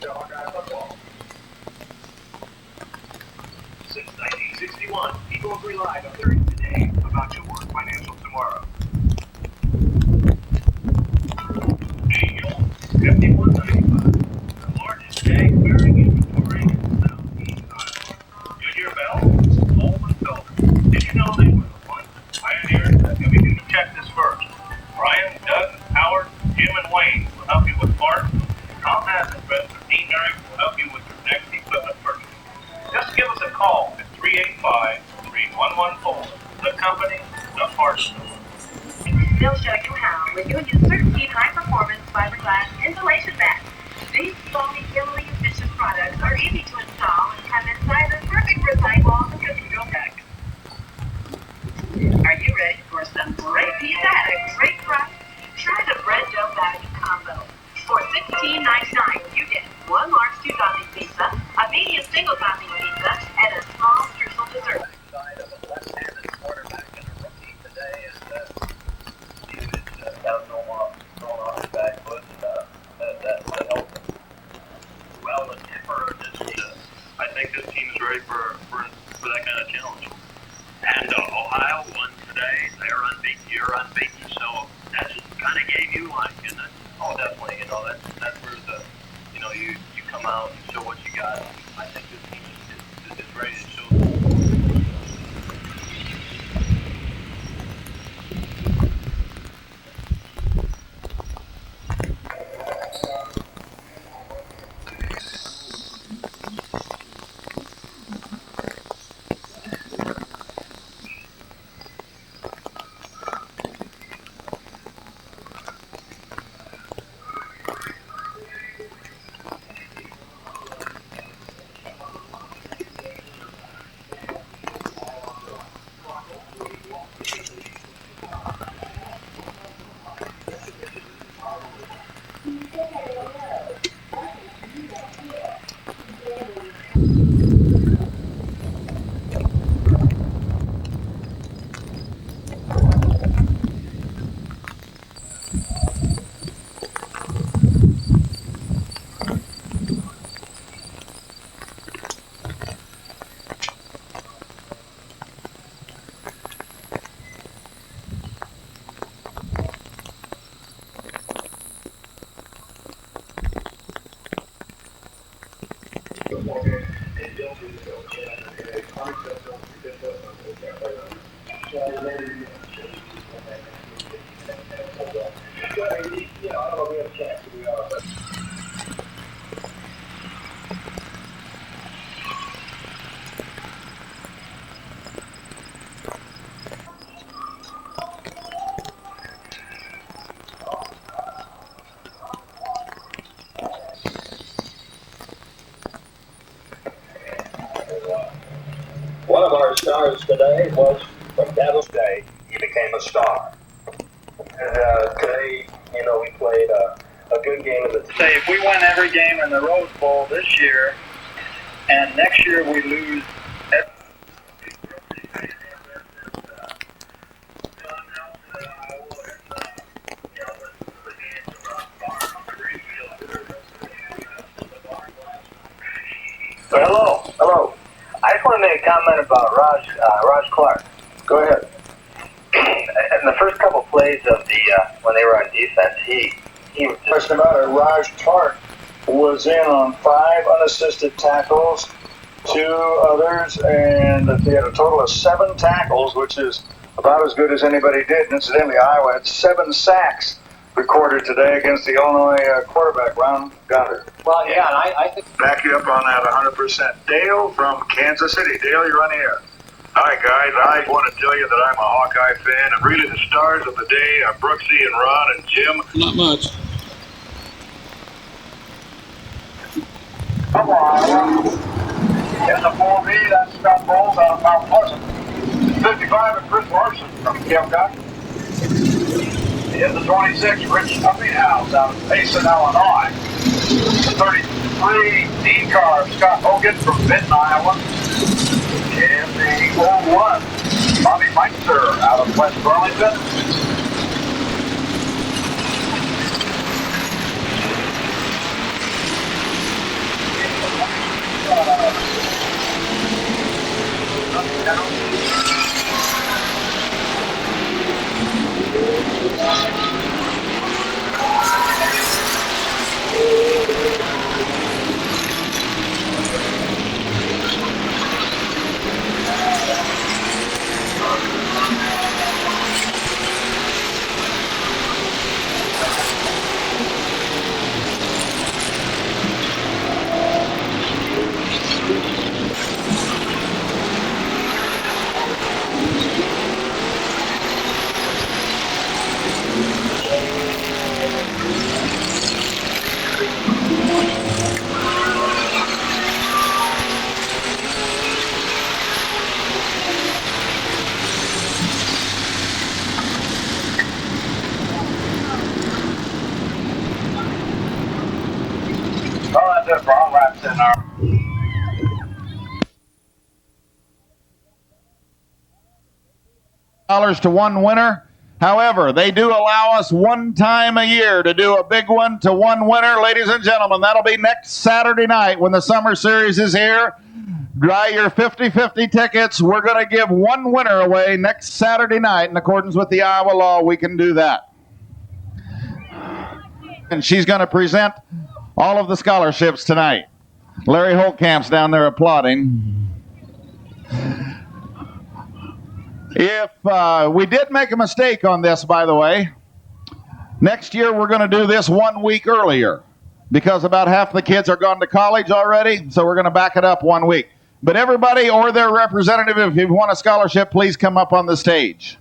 to Hawkeye football. Since 1961, people have relied on their today about your work financial tomorrow. Angel, 5195. The largest bag-bearing inventory in Southeast Iowa. Goodyear Bell, Holman Builder. Did you know they were the ones that pioneered the heavy-duty? Check this first. Brian, Doug, Howard, Jim, and Wayne will help you with parts. Tom Haas and Professor Dean Merrick will help you with your next equipment purchase. Just give us a call at 385-3114. The company, the parts store. They'll show you how with new CertainTeed high-performance fiberglass insulation mats. These foamy, chemically efficient products are easy to install and come inside the perfect for sidewalls and cathedral decks. Are you ready for some great pizza at a great price? Try the bread dough value combo. For $16.99, you get one large 2-topping pizza, a medium single-topping pizza, and a small streusel dessert. Side of a left-handed quarterback and a rookie today is have no thrown off his back foot. That helps him. Well, I think this team is ready for that kind of challenge. And Ohio won today. They're unbeaten. You're unbeaten. So that just kind of gave you life, isn't it? Oh, definitely. That's where you come out and show what you got. I think this team is ready to show. One of our stars today was from Devil's Day. He became a star. And today, we played a good game of the team. Say, if we win every game in the Rose Bowl this year, and next year we lose. Hello. I just want to make a comment about Raj Clark. Go ahead. In the first couple plays of when they were on defense, he Question about it, Raj Clark was in on 5 unassisted tackles, 2 others, and he had a total of 7 tackles, which is about as good as anybody did. And incidentally, Iowa had 7 sacks recorded today against the Illinois quarterback, Ron Goddard. Well, yeah, and I think Back you up on that 100%. Dale from Kansas City. Dale, you're on the air. Hi, guys. I want to tell you that I'm a Hawkeye fan, and really the stars of the day are Brooksy and Ron and Jim. Not much. Come on. In the 4B, that's Scott Bowles out of Mount Pleasant. 55 and Chris Larson from Keokuk. In the 26, Rich Uppinghouse out of Payson, Illinois. The 33 D car, Scott Hogan from Benton, Iowa. And the 01, Bobby Meister out of West Burlington. that's it for our laps in our... Dollars to one winner. However, they do allow us one time a year to do a big one to one winner. Ladies and gentlemen, that'll be next Saturday night when the Summer Series is here. Buy your 50-50 tickets. We're going to give one winner away next Saturday night. In accordance with the Iowa law, we can do that. And she's going to present all of the scholarships tonight. Larry Holtcamp's down there applauding. If we did make a mistake on this, by the way, next year we're going to do this 1 week earlier because about half the kids are gone to college already, so we're going to back it up 1 week. But everybody or their representative, if you want a scholarship, please come up on the stage.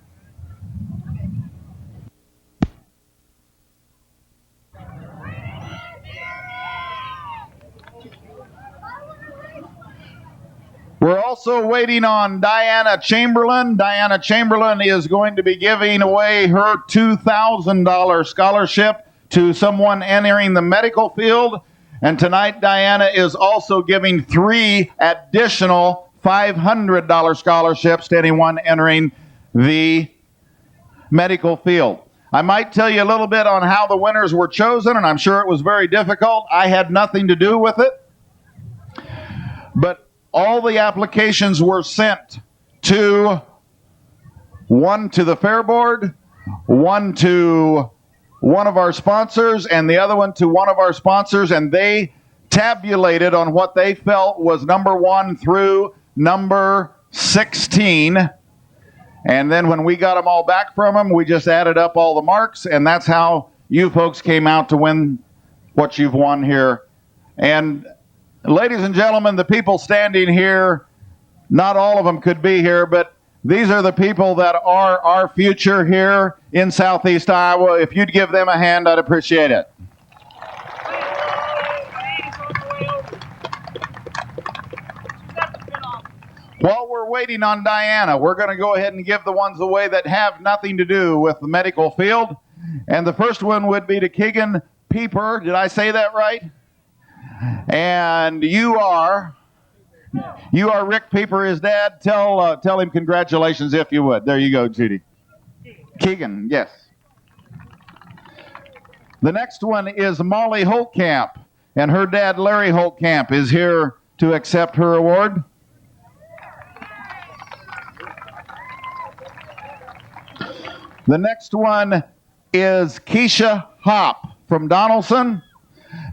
We're also waiting on Diana Chamberlain. Diana Chamberlain is going to be giving away her $2,000 scholarship to someone entering the medical field. And tonight, Diana is also giving 3 additional $500 scholarships to anyone entering the medical field. I might tell you a little bit on how the winners were chosen, and I'm sure it was very difficult. I had nothing to do with it. But all the applications were sent to one to the Fair Board, one to one of our sponsors, and the other one to one of our sponsors, and they tabulated on what they felt was number 1 through number 16. And then when we got them all back from them, we just added up all the marks, and that's how you folks came out to win what you've won here. And ladies and gentlemen, the people standing here, not all of them could be here, but these are the people that are our future here in Southeast Iowa. If you'd give them a hand, I'd appreciate it. While we're waiting on Diana, we're going to go ahead and give the ones away that have nothing to do with the medical field. And the first one would be to Keegan Pieper. Did I say that right? And you are Rick Pieper, his dad. Tell him congratulations if you would. There you go, Judy. Keegan, yes. The next one is Molly Holtcamp, and her dad, Larry Holtcamp, is here to accept her award. The next one is Keisha Hopp from Donaldson.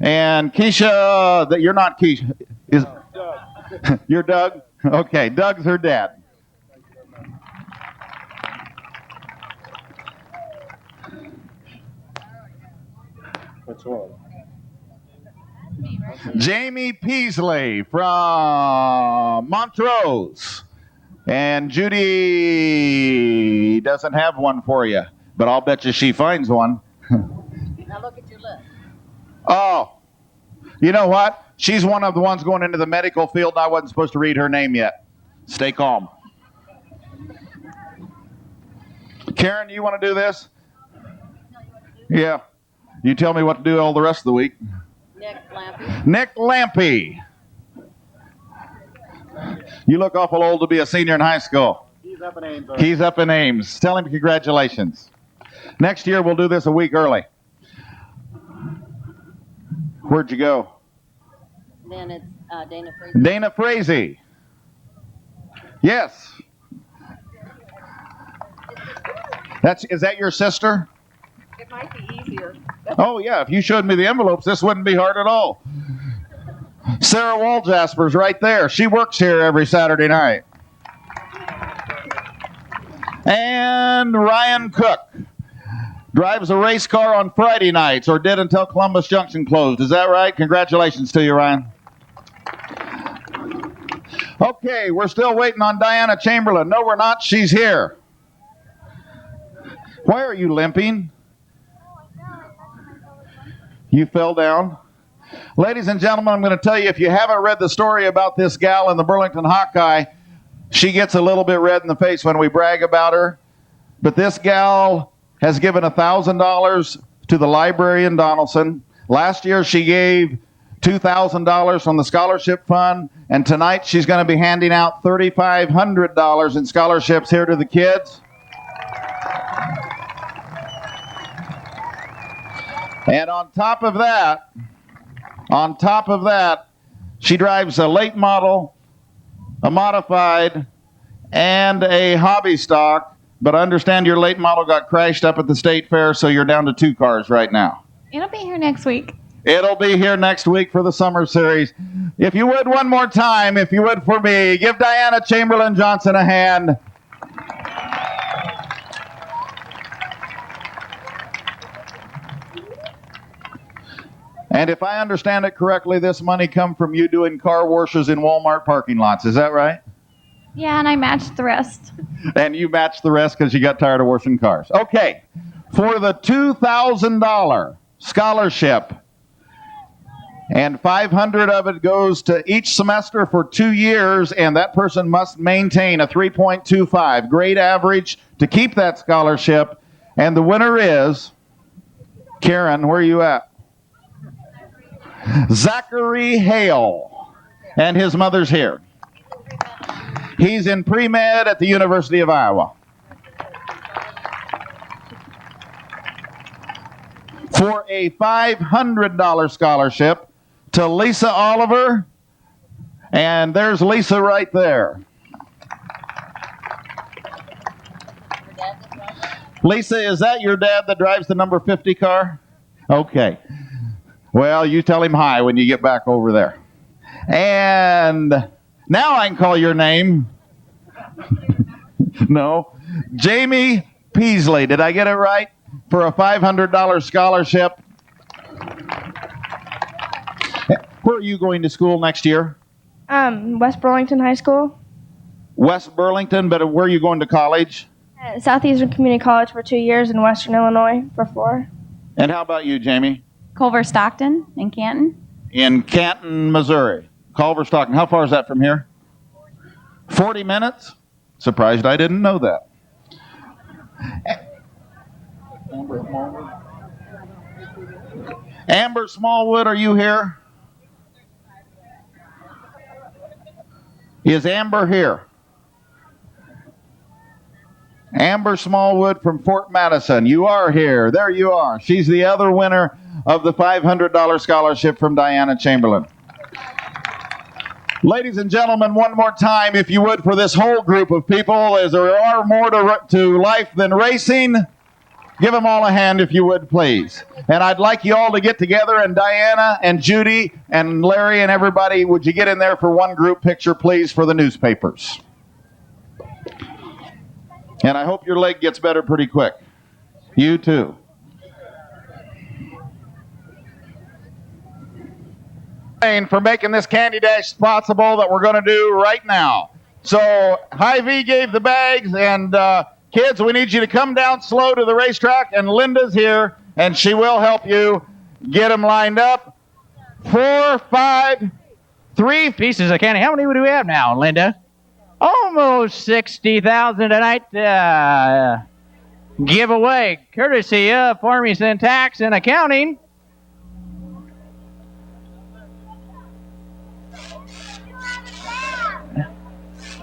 And Keisha, you're not Keisha. You're Doug? Okay, Doug's her dad. Which one? Jamie Peasley from Montrose. And Judy doesn't have one for you, but I'll bet you she finds one. Now look at your list. Oh, you know what? She's one of the ones going into the medical field. I wasn't supposed to read her name yet. Stay calm. Karen, you want to do this? Yeah. You tell me what to do all the rest of the week. Nick Lampy. Nick Lampy. You look awful old to be a senior in high school. He's up in Ames. He's up in Ames. Tell him congratulations. Next year we'll do this a week early. Where'd you go? Then it's Dana Fraser. Dana Frazee. Yes. Is that your sister? It might be easier. Oh, yeah. If you showed me the envelopes, this wouldn't be hard at all. Sarah Waljasper's right there. She works here every Saturday night. And Ryan Cook drives a race car on Friday nights, or did until Columbus Junction closed. Is that right? Congratulations to you, Ryan. Okay, we're still waiting on Diana Chamberlain. No, we're not. She's here. Why are you limping? You fell down? Ladies and gentlemen, I'm going to tell you, if you haven't read the story about this gal in the Burlington Hawkeye, she gets a little bit red in the face when we brag about her. But this gal has given $1,000 to the library in Donaldson. Last year she gave $2,000 from the scholarship fund, and tonight she's going to be handing out $3,500 in scholarships here to the kids. And on top of that, she drives a late model, a modified, and a hobby stock. But I understand your late model got crashed up at the state fair, so you're down to 2 cars right now. It'll be here next week. It'll be here next week for the summer series. If you would, one more time, if you would for me, give Diana Chamberlain Johnson a hand. And if I understand it correctly, this money come from you doing car washes in Walmart parking lots. Is that right? Yeah, and I matched the rest. And you matched the rest because you got tired of washing cars. Okay. For the $2,000 scholarship, and $500 of it goes to each semester for 2 years, and that person must maintain a 3.25 grade average to keep that scholarship. And the winner is, Karen, where are you at? Zachary Hale, and his mother's here. He's in pre-med at the University of Iowa. For a $500 scholarship to Lisa Oliver, and there's Lisa right there. Lisa, is that your dad that drives the number 50 car? Okay. Well, you tell him hi when you get back over there. And now I can call your name. No. Jamie Peasley. Did I get it right? For a $500 scholarship. Where are you going to school next year? West Burlington High School. West Burlington, but where are you going to college? Southeastern Community College for 2 years in Western Illinois for 4. And how about you, Jamie? Culver Stockton in Canton. In Canton, Missouri. Culver Stockton. How far is that from here? 40 minutes? Surprised I didn't know that. Amber Smallwood, are you here? Is Amber here? Amber Smallwood from Fort Madison. You are here. There you are. She's the other winner of the $500 scholarship from Diana Chamberlain. Ladies and gentlemen, one more time, if you would, for this whole group of people, as there are more to life than racing, give them all a hand if you would, please. And I'd like you all to get together, and Diana and Judy and Larry and everybody, would you get in there for one group picture, please, for the newspapers? And I hope your leg gets better pretty quick. You too. For making this Candy Dash possible that we're going to do right now. So Hy-Vee gave the bags, and kids, we need you to come down slow to the racetrack, and Linda's here, and she will help you get them lined up. 4, 5, 3 pieces of candy. How many do we have now, Linda? Almost 60,000 tonight give away, courtesy of Farmington Tax and Accounting.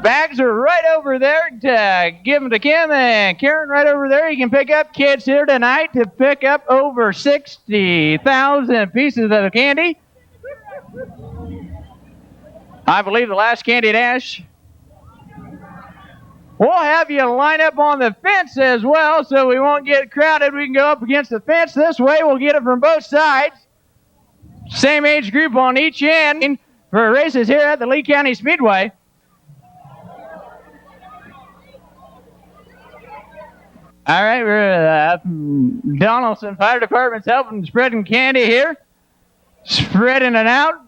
Bags are right over there to give them to Kim and Karen right over there. You can pick up kids here tonight to pick up over 60,000 pieces of candy. I believe the last Candy Dash. We'll have you line up on the fence as well so we won't get crowded. We can go up against the fence this way. We'll get it from both sides. Same age group on each end for races here at the Lee County Speedway. All right, we're Donaldson Fire Department's helping spreading candy here. Spreading it out.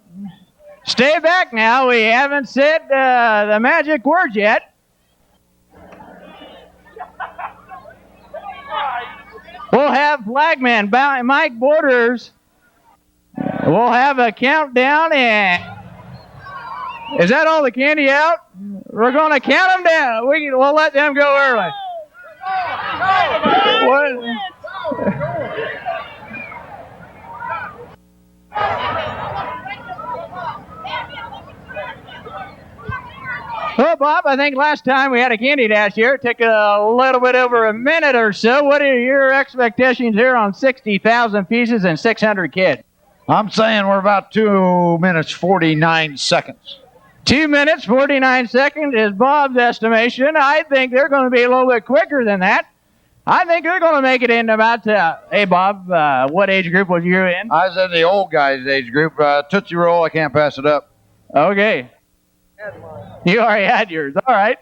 Stay back now. We haven't said the magic words yet. We'll have flagman Mike Borders. We'll have a countdown, and is that all the candy out? We're going to count them down. We'll let them go early. What? Well, Bob, I think last time we had a candy dash here, it took a little bit over a minute or so. What are your expectations here on 60,000 pieces and 600 kids? I'm saying we're about 2 minutes, 49 seconds. 2 minutes, 49 seconds is Bob's estimation. I think they're going to be a little bit quicker than that. I think they're going to make it in about, hey, Bob, what age group was you in? I was in the old guys' age group. Tootsie Roll, I can't pass it up. Okay. You already had yours. All right.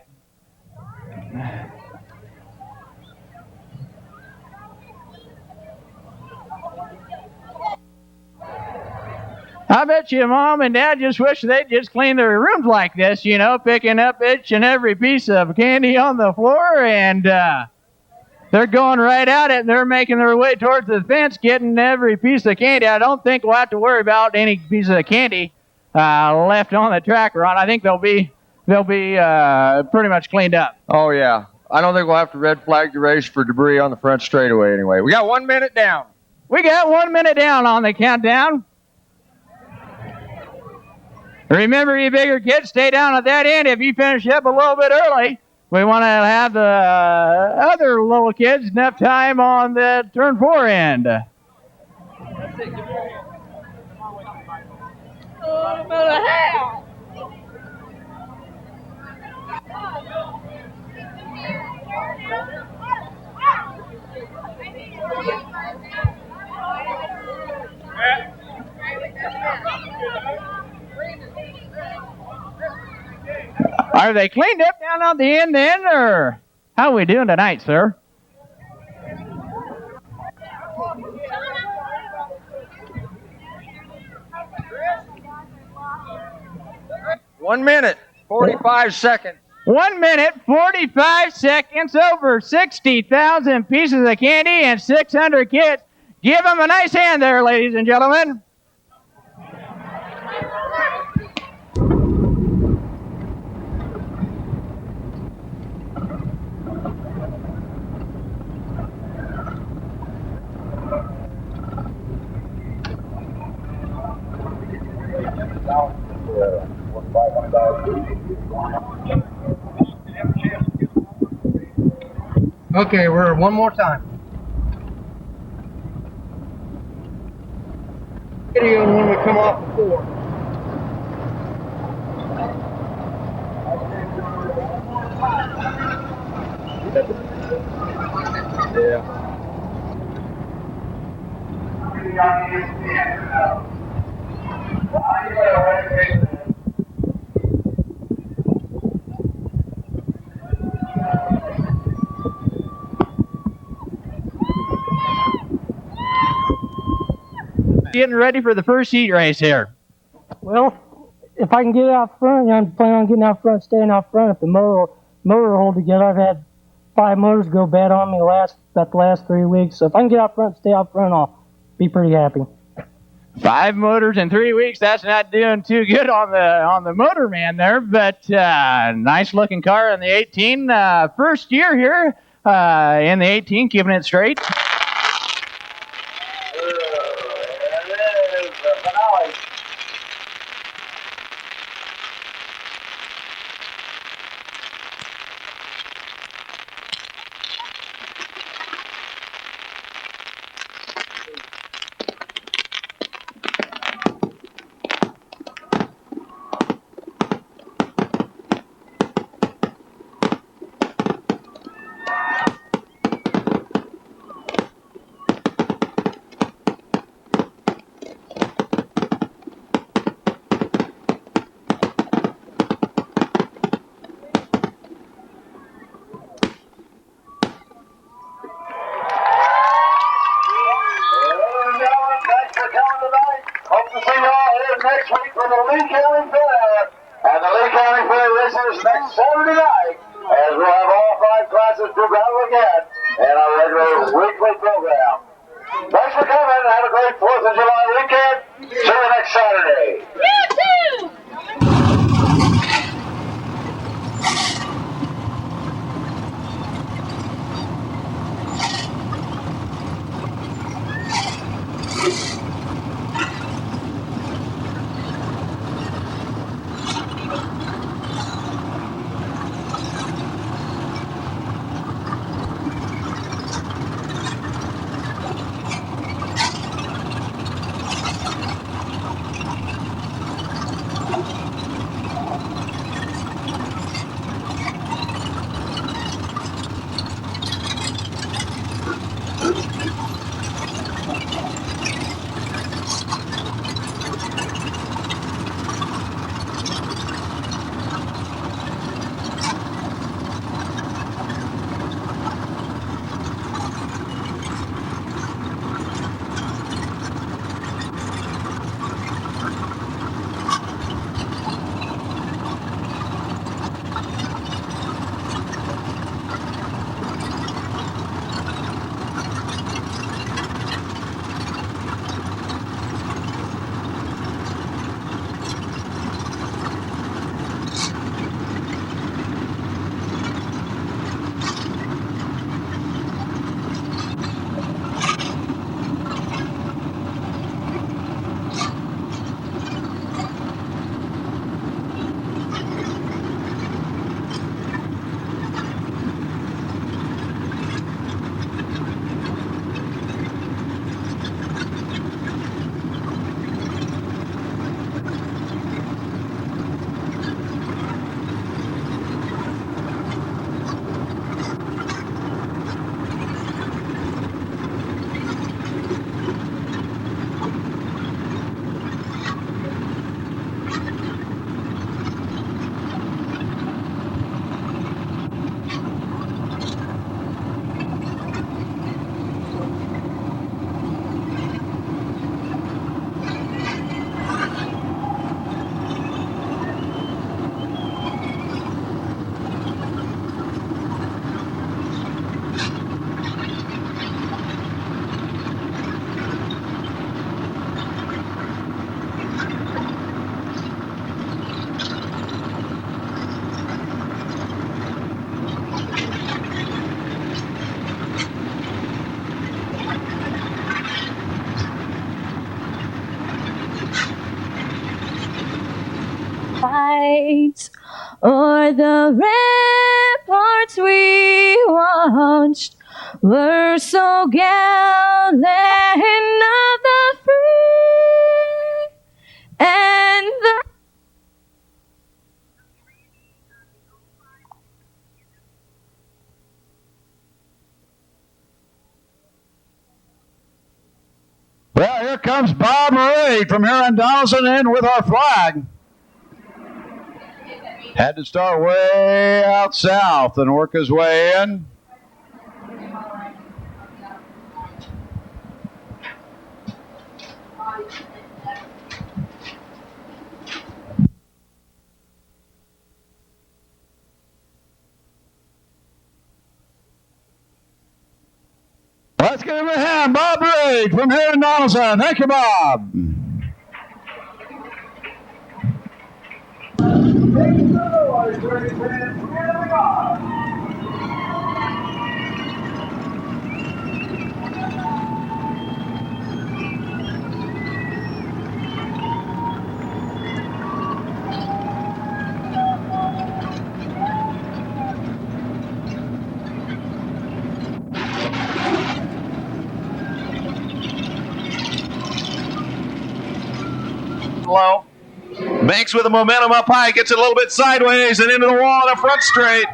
I bet you Mom and Dad just wish they'd just clean their rooms like this, you know, picking up each and every piece of candy on the floor, and they're going right at it, and they're making their way towards the fence, getting every piece of candy. I don't think we'll have to worry about any piece of candy left on the track, Ron. I think they'll be pretty much cleaned up. Oh, yeah. I don't think we'll have to red flag the race for debris on the front straightaway anyway. We got 1 minute down. We got 1 minute down on the countdown. Remember, you bigger kids, stay down at that end if you finish up a little bit early. We want to have the other little kids enough time on the turn 4 end. Are they cleaned up down on the end then, or how are we doing tonight, sir? One minute, 45 seconds. 1 minute, 45 seconds, over 60,000 pieces of candy and 600 kids. Give them a nice hand there, ladies and gentlemen. Okay, we're one more time. Video when we come off the floor. Getting ready for the first heat race here. Well, if I can get out front, I'm planning on getting out front, staying out front. If the motor will hold together, I've had 5 motors go bad on me about the last 3 weeks. So if I can get out front, stay out front, I'll be pretty happy. 5 motors in 3 weeks. That's not doing too good on the motor man there, but nice looking car in the 18. First year here in the 18, keeping it straight. Next week for the Lee County Fair and the Lee County Fair races next Saturday night, as we'll have all 5 classes to battle again in our regular weekly program. Thanks for coming and have a great 4th of July weekend. See you next Saturday. You too! Lights o'er the ramparts we watched were so gallant of the free and the Well, here comes Bob Reed from here in Donaldson in with our flag. Had to start way out south and work his way in. Let's give him a hand. Bob Reed from here in Donaldson. Thank you, Bob. Low. Banks with the momentum up high, gets it a little bit sideways and into the wall on the front straight.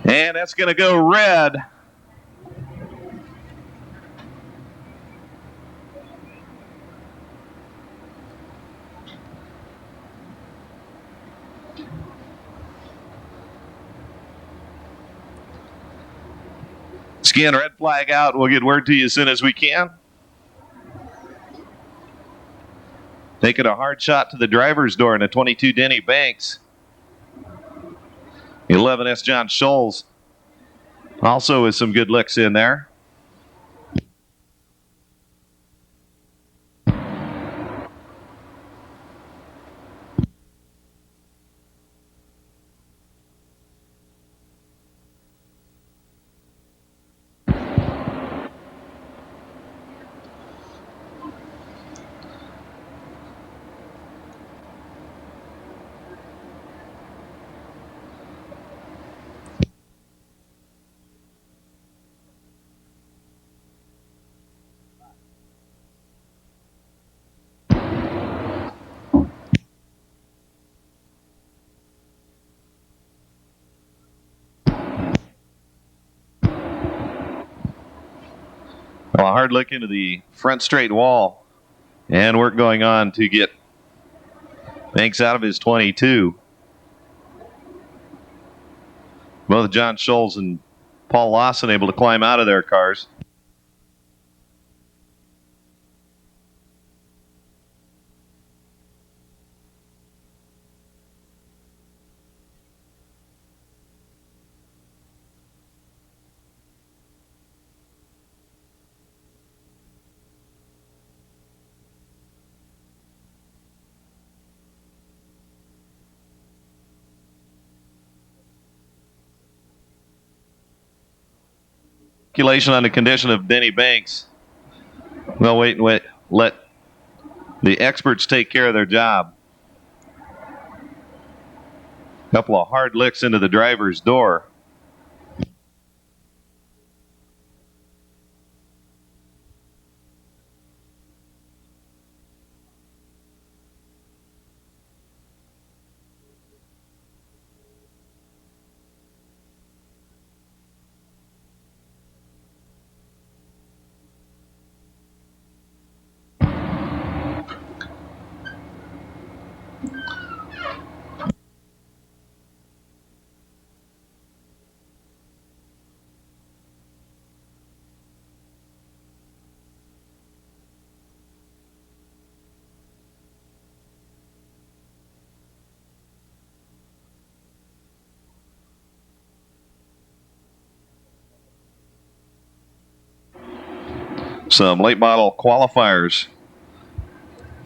And that's going to go red. Scan red flag out. We'll get word to you as soon as we can. Taking a hard shot to the driver's door in a 22 Denny Banks. 11S John Scholes also with some good licks in there. Well, a hard look into the front straight wall, and work going on to get Banks out of his 22. Both John Scholes and Paul Lawson able to climb out of their cars. On the condition of Denny Banks. Well, wait, let the experts take care of their job. A couple of hard licks into the driver's door. Some late model qualifiers.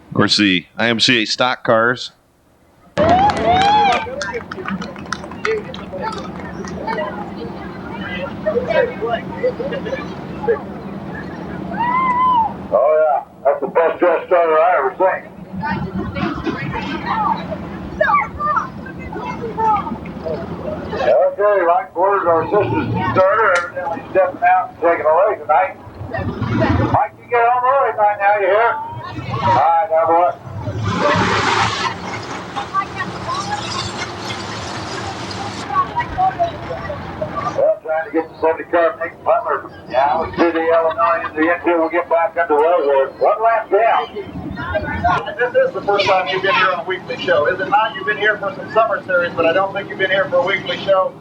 Of course, the IMCA stock cars. Oh yeah, that's the best dress starter I ever seen. Okay, right quarters, our sister's starter, evidently stepping out and taking away tonight. Mike, you get on the road right now, you hear? All right, now boy. Well, trying to get the 70 car Nick Butler down to the Illinois into the infield. We'll get back underway here. One lap down. This is the first time you've been here on a weekly show, is it not? You've been here for some summer series, but I don't think you've been here for a weekly show.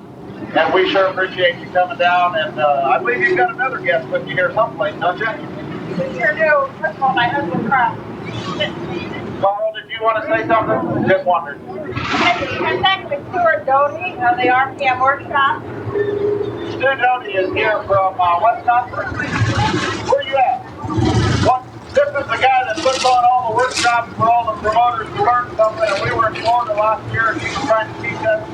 And we sure appreciate you coming down. And I believe you've got another guest with you here someplace, don't you? We sure do. First of all, my husband, Carl. Carl, did you want to say something? Just wondered. I'm back with Stuart Doty of the RPM Workshop. Stuart Doty is here from Wisconsin. Where are you at? What? This is the guy that puts on all the workshops for all the promoters to learn something. And we were in Florida last year, and he was trying to teach us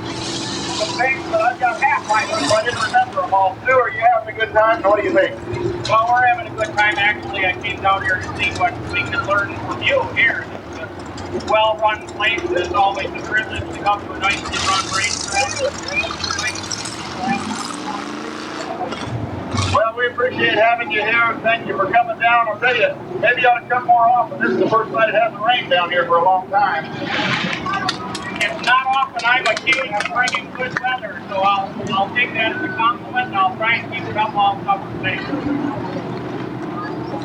some things that I've got half my so I didn't remember them all. Stu, are you having a good time? What do you think? Well, we're having a good time. Actually, I came down here to see what we can learn from you here. This well-run place. It's always a privilege to come to a nicely run racetrack. Well, we appreciate having you here, and thank you for coming down. I'll tell you, maybe you ought to come more often. This is the first night it hasn't rained down here for a long time. It's not often I'm accused of bringing good weather, so I'll take that as a compliment, and I'll try and keep it up all summer. Thanks.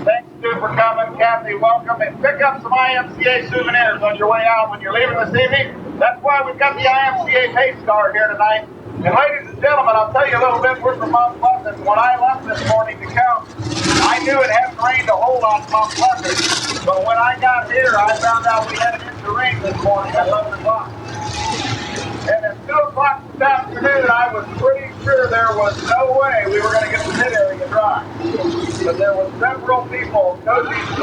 Thanks, Stu, for coming. Kathy, welcome. And pick up some IMCA souvenirs on your way out when you're leaving this evening. That's why we've got the IMCA pace car here tonight. And ladies and gentlemen, I'll tell you a little bit. We're from Mount Pleasant. When I left this morning to count, I knew it hadn't rained a whole lot in Mount Pleasant. But when I got here, I found out we had an inch of rain this morning at 11 o'clock. And at 2 o'clock this afternoon, I was pretty sure there was no way we were going to get the pit area dry. But there were several people. Cozy's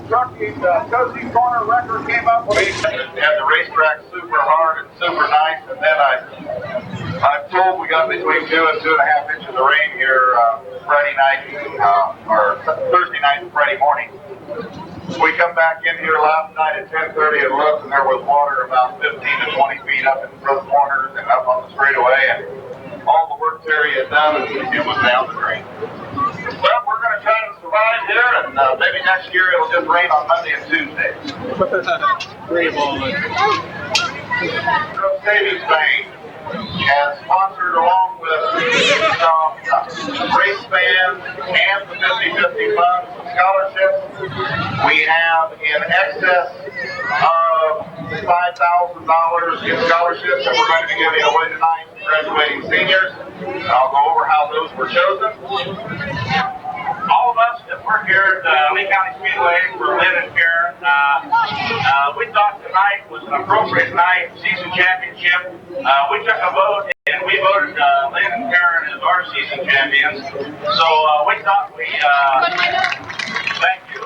Cozy Corner record came up with it. And the racetrack super hard and super nice. And then I'm told we got between 2 and 2.5 inches of rain here Friday night, or Thursday night and Friday morning. We come back in here last night at 10:30 and looked, and there was water about 15 to 20 feet up in the corners and up on the straightaway, and all the work Terry had done, and it was down the drain. Well, we're going to try to survive here, and maybe next year it'll just rain on Monday and Tuesday. Great moment. Savings Bank has sponsored, along with some race bands and the 50-50 funds and scholarships. We have in excess of $5,000 in scholarships that we're going to be giving away tonight to graduating seniors. I'll go over how those were chosen. All of us that work here at Lee County Speedway for Lynn and Karen, we thought tonight was an appropriate night, season championship. We took a vote and we voted Lynn and Karen as our season champions. So we thought thank you.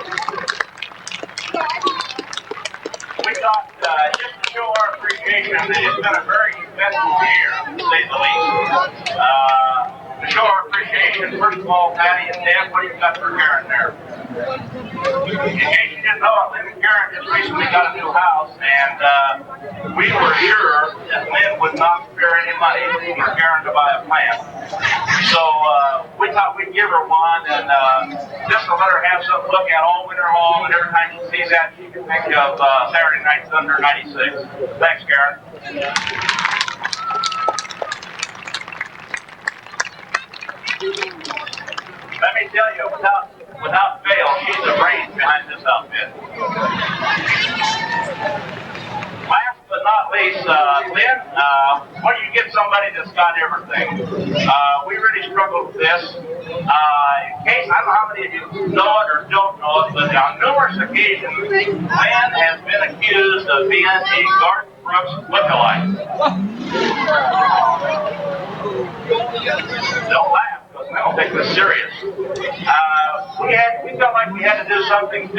We thought just to show our appreciation that it's been a very eventful year, to say the least. To show our appreciation, first of all, Patty and Dan, what do you got for Karen there? In case you didn't know it, Lynn and Karen just recently got a new house, and we were sure that Lynn would not spare any money for Karen to buy a plant. So we thought we'd give her one, and just to let her have something to look at all winter long, and every time she sees that, she can think of Saturday Night Thunder 96. Thanks, Karen. Let me tell you, without fail, she's the brains behind this outfit. Last but not least, Lynn, when you get somebody that's got everything, we really struggled with this. In case, I don't know how many of you know it or don't know it, but on numerous occasions, Lynn has been accused of being a Garth Brooks lookalike. Don't laugh. I don't take this serious. We felt like we had to do something to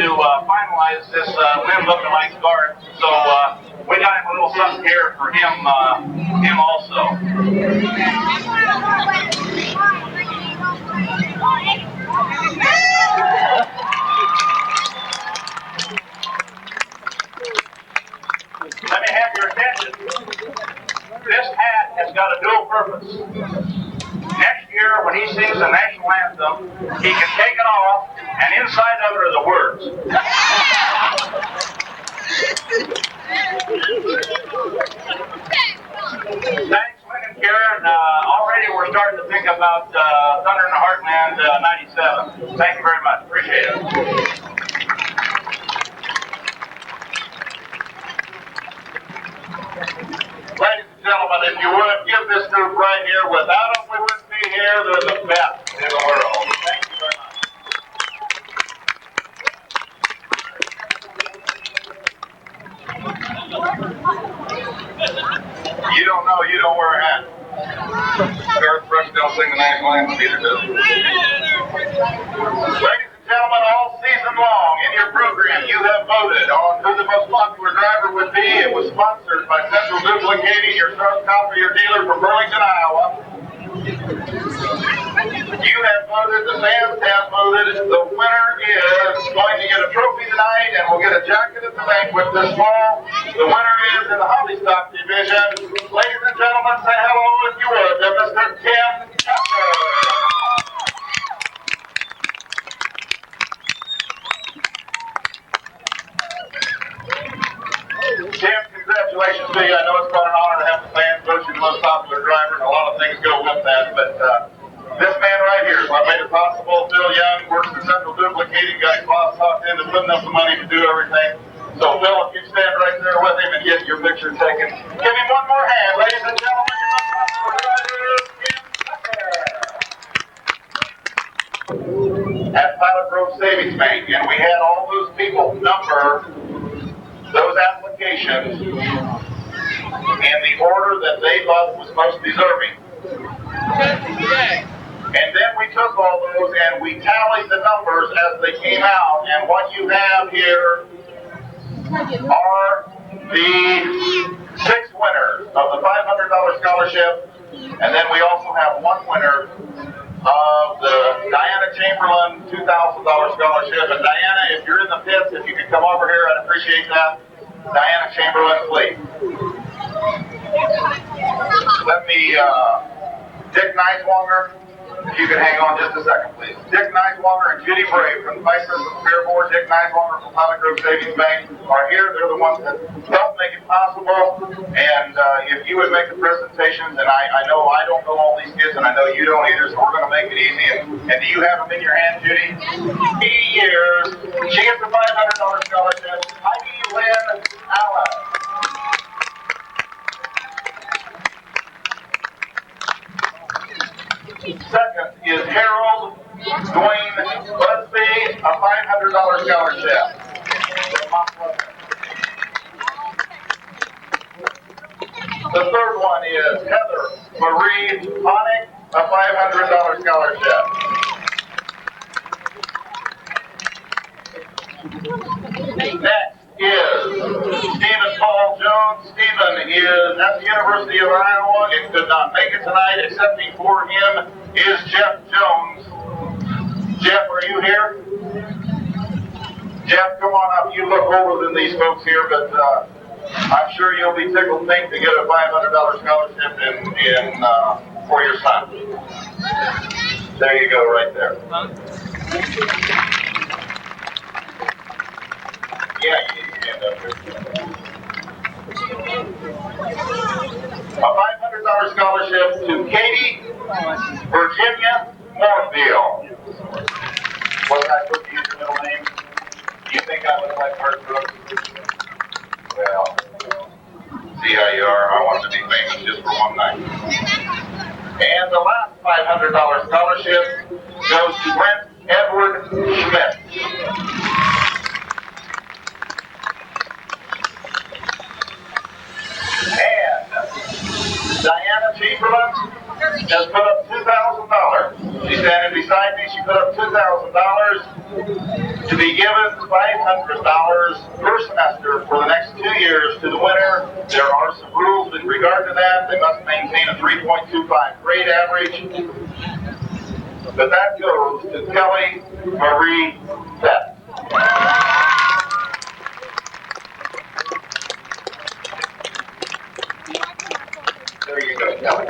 finalize this Lynn lookalike guard, so we got him a little something here for him also. Let me have your attention. This hat has got a dual purpose. Next year, when he sings the national anthem, he can take it off, and inside of it are the words. Thanks, Lynn and Karen. Already we're starting to think about Thunder in the Heartland 97. Thank you very much. Appreciate it. Ladies and gentlemen, if you would, give this group right here. Without them, we wouldn't be here. They're the best in the world. Thank you very much. You don't know, you don't wear a hat. Garth Brooks don't sing the national anthem either, does he? Ladies and gentlemen, all season long in your program, you have voted on who the most popular driver would be. It was sponsored by Central Duplicating, your Trust Copier dealer from Burlington, Iowa. You have voted, the fans have voted. The winner is going to get a trophy tonight and will get a jacket at the banquet this fall. The winner is in the Holly Stock division. Ladies and gentlemen, say hello if you would to Mr. Tim Tucker. Tim, congratulations to you. I know it's quite an honor to have the fans vote you the most popular driver, and a lot of things go with that, but this man right here is what made it possible. Phil Young works at Central Duplicating, got his boss talked into putting up the money to do everything. So, Phil, if you stand right there with him and get your picture taken, give him one more hand, ladies and gentlemen. Your most popular driver, Tim Tucker. At Pilot Grove Savings Bank, and we had all those people number those applications in the order that they thought was most deserving. And then we took all those and we tallied the numbers as they came out, and what you have here are the 6 winners of the $500 scholarship, and then we also have 1 winner of the Diana Chamberlain $2,000 scholarship. And Diana, if you're in the pits, if you could come over here, I'd appreciate that. Diana Chamberlain, please. Let me, Dick Neiswanger, If you could hang on just a second, please. Dick Niswanger and Judy Bray from the Vice President of the Fair Board, Dick Niswanger from Pilot Grove Savings Bank are here. They're the ones that helped make it possible. And if you would make the presentations, and I know I don't know all these kids, and I know you don't either, so we're going to make it easy. And do you have them in your hand, Judy? 80 years. She gets a $500 scholarship. Heidi Lynn Allen. Second is Harold Dwayne Busby, a $500 scholarship. The third one is Heather Marie Honick, a $500 scholarship. Next is Stephen Paul Jones. Stephen is at the University of Iowa and could not make it tonight. Accepting for him is Jeff Jones. Jeff, are you here? Jeff, come on up. You look older than these folks here, but I'm sure you'll be tickled pink to get a $500 scholarship in for your son. There you go, right there. Yeah, you need to stand up here. A $500 scholarship to Katie Virginia Moorfield. What did I put to use your middle name? You think I look like Bert Brooks? Well, see how you are. I want to be famous just for one night. And the last $500 scholarship goes to Brent Edward Schmidt. And Diana Chamberlain has put up $2,000. She's standing beside me. She put up $2,000 to be given $500 per semester for the next 2 years to the winner. There are some rules in regard to that. They must maintain a 3.25 grade average. But that goes to Kelly Marie Beth. There you go, Kelly.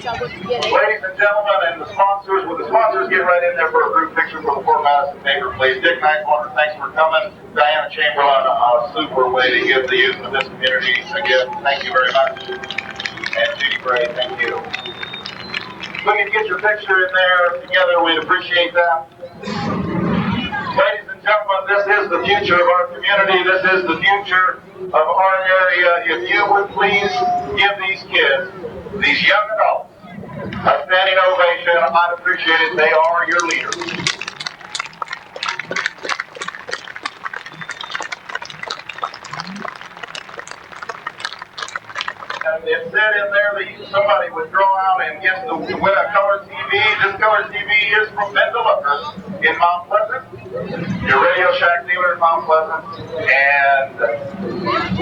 Ladies and gentlemen, and the sponsors, will the sponsors get right in there for a group picture for the Fort Madison paper, please? Dick Niswanger, thanks for coming. Diana Chamberlain, a super way to give the youth of this community a gift. Thank you very much. And Judy Bray, thank you. If we could get your picture in there together, we'd appreciate that. Ladies and gentlemen, this is the future of our community. This is the future of our area. If you would please give these kids, these young adults, a standing ovation, I'd appreciate it. They are your leaders. And it said in there that somebody would draw out and get to win a color TV. This color TV is from Bendelooker in Mount Pleasant, your Radio Shack dealer in Mount Pleasant. And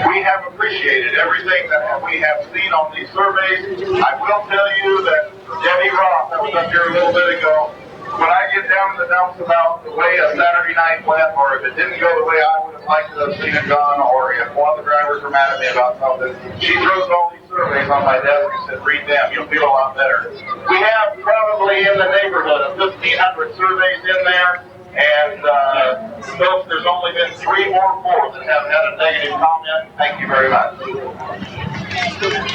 we have appreciated everything that we have seen on these surveys. I will tell you that Debbie Roth, that was up here a little bit ago, when I get down to the dumps about the way a Saturday night went, or if it didn't go the way I would have liked to have seen it gone, or if one of the drivers were mad at me about something, she throws all these surveys on my desk and said, read them, you'll feel a lot better. We have probably in the neighborhood of 1,500 surveys in there, and folks, there's only been 3 or 4 that have had a negative comment. Thank you very much.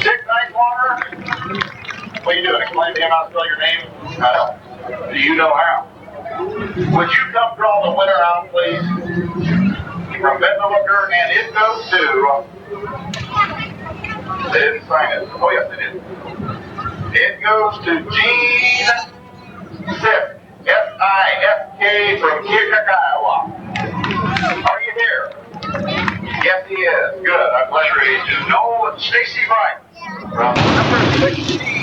Dick Niswanger, what are you doing? Explain to him how to spell your name? I don't. Do you know how? Would you come draw the winner out, please? From Bendelooker, and it goes to... They didn't sign it. Oh, yes, they did. It goes to Gene Sisk, S-I-S-K, from Keokuk, Iowa. Are you here? Yes, he is. Good. I'm glad you're here. To Noel Stacy Wright, from number 16.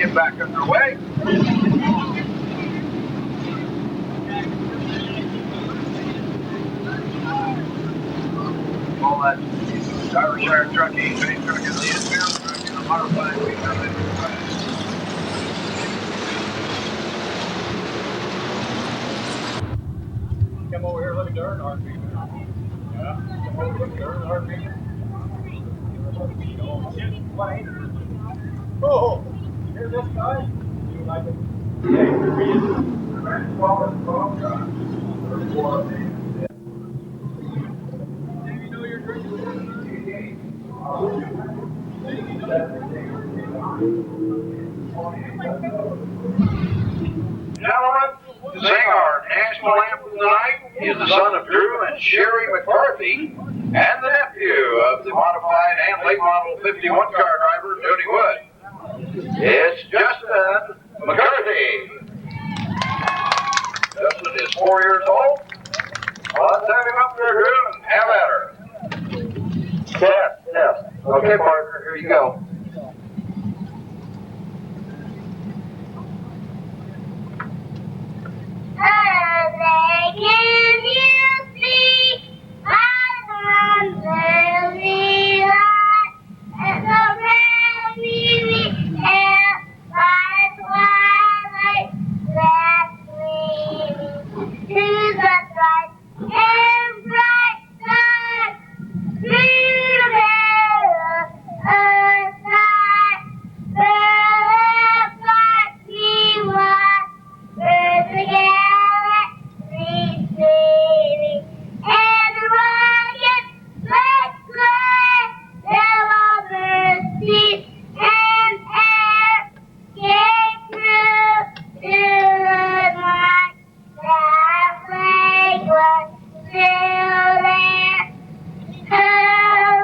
get back underway. All that Derbyshire trucking, base truck in the infield, trucking the modified, we come in. Come over here, look at the earn heartbeat. Yeah, come over, look at the earn heartbeat. Oh, here's this guy. You like it? Yeah, here he is. Gentlemen, sing our national anthem tonight is the son of Drew and Sherry McCarthy and the nephew of the modified and late model 51 car driver, Jody Wood. It's Justin McCarthy. Justin is 4 years old. Let's have him up there, Drew, and have at her. Yes. Okay, partner, here you go. Can you see how the really light and the really air by twilight left me to the bright and bright side through the side birds like me wide birds again. And the rocket let's fly, there are mercy and air came through to the night. That flag was still there. Oh,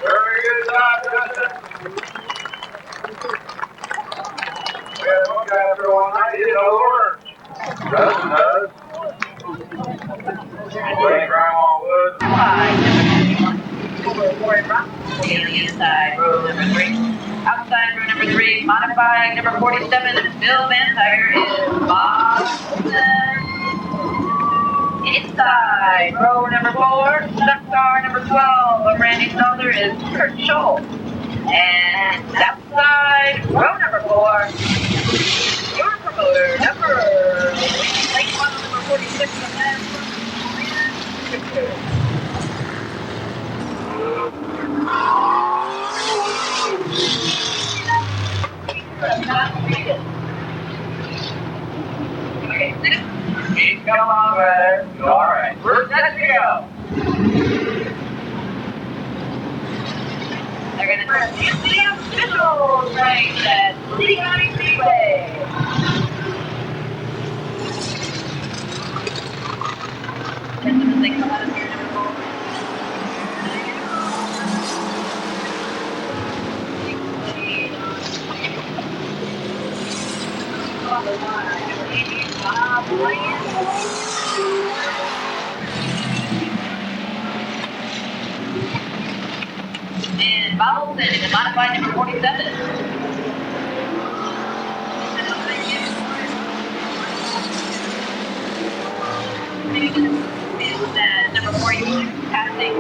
Very good job, Justin. We had one guy after one night, he didn't know the words. Justin does. Thank Grandma Wood. On the inside, row number 3. Outside row number 3, modifying number 47, Bill Van Tiger is Boston. Inside row number 4, Duck Star number 12, Randy Stelzer is Kurt Scholl. And outside row number 4, your promoter late model number 46, Okay, keep going on there. All right, we're set to go. They're going to press the official race at Lee County Speedway. As they come out of here, number 4. And Bob Olsen in the modified number 47. And number 46 passing.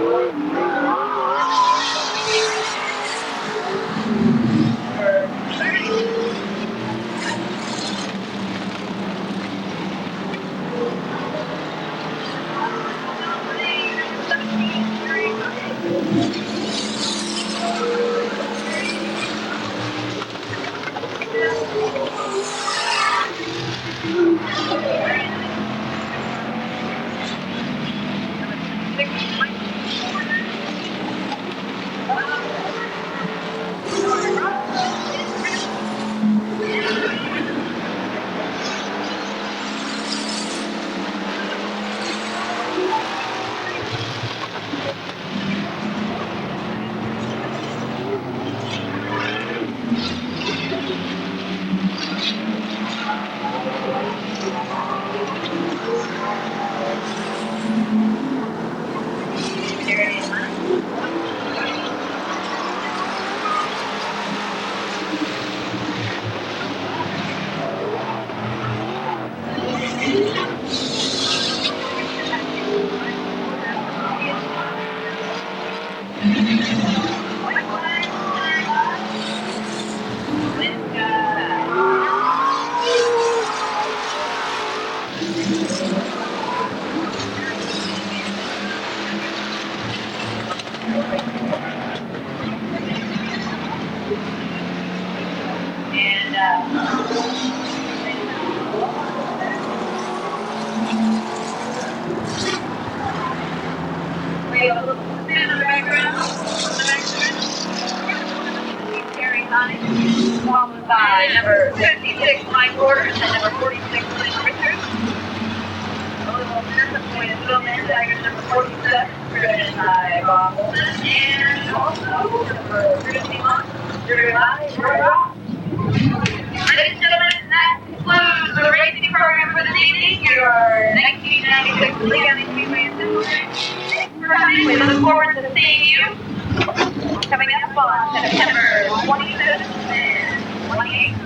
be a little bit in the background. Terry Hine, followed by number 56, Mike Borders, and number 46, Lynn Richard. A little disappointed Middleman, Tiger number 47, driven by Bob Holden, and also number 51, driven by Roy Ross. Ladies and gentlemen, that concludes the racing program for this evening. Your 1996 Lee County Speedway in Cincinnati. Thanks for coming. We look forward to seeing you coming up on September 25th and 28th.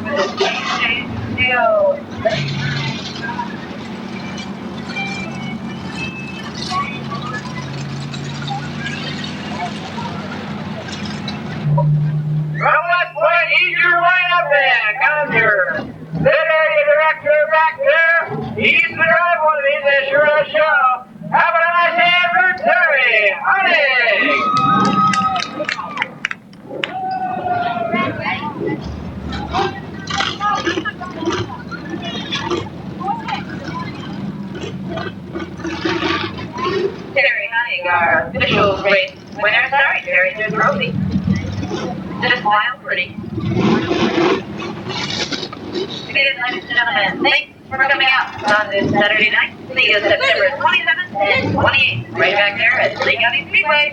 With the studio. Well, let's ease your line up then. Come here. Sit area director back there. He's the right one. He's a sure show. Have a nice hand for Terry. Honey. Terry Hunting, our official race winner. Sorry, Terry, there's Rosie. Just wild pretty. Again, ladies and gentlemen, thanks for coming out on this Saturday night. See you September 27th and 28th, right back there at Lee County Speedway.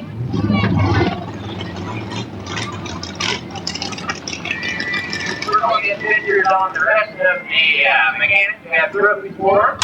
We're going to get pictures on the rest of the mechanics we have through before.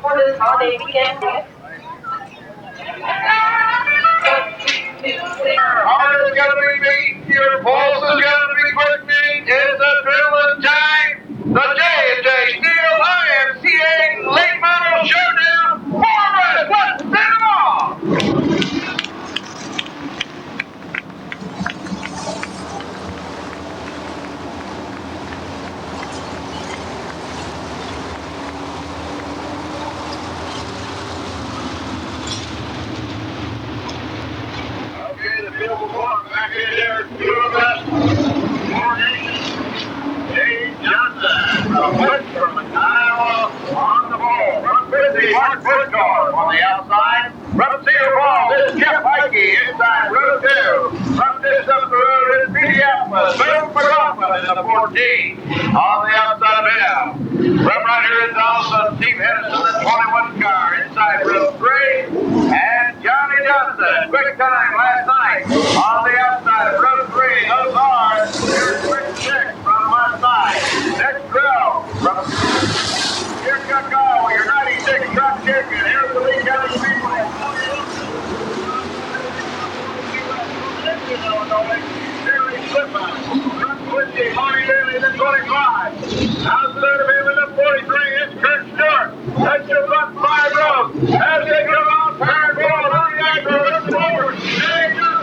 For this holiday weekend, Heart is gonna be beat, your pulse is gonna be quickening. It's a thrilling time. The J&J Steel IMCA Late Model Showdown. Forward, let's set them off. Okay, the field will go on back in there. Two of us. Dave Johnson from Western, Iowa, on the ball. From Frisbee, Mark Woodcar on the outside. From Cedar Falls, this is Jeff Heike inside row 2. From this up the road is Minneapolis, Bill McLaughlin in the 14 on the outside of him. From right here is also Steve Henderson, the 21 car inside row 3. And Johnny Johnson, quick time last night on the outside of row 3. Those are your quick check from last night. Next row from your Chicago, your 96 truck chicken. Here's the Lee County Speedway. Terry Slipman, truck 50, Marty Daly, the 25. Outside of him in the 43 is Kurt Stewart. That's your front 5 rows. As they come out, turn, roll, running after, listen forward. There you go.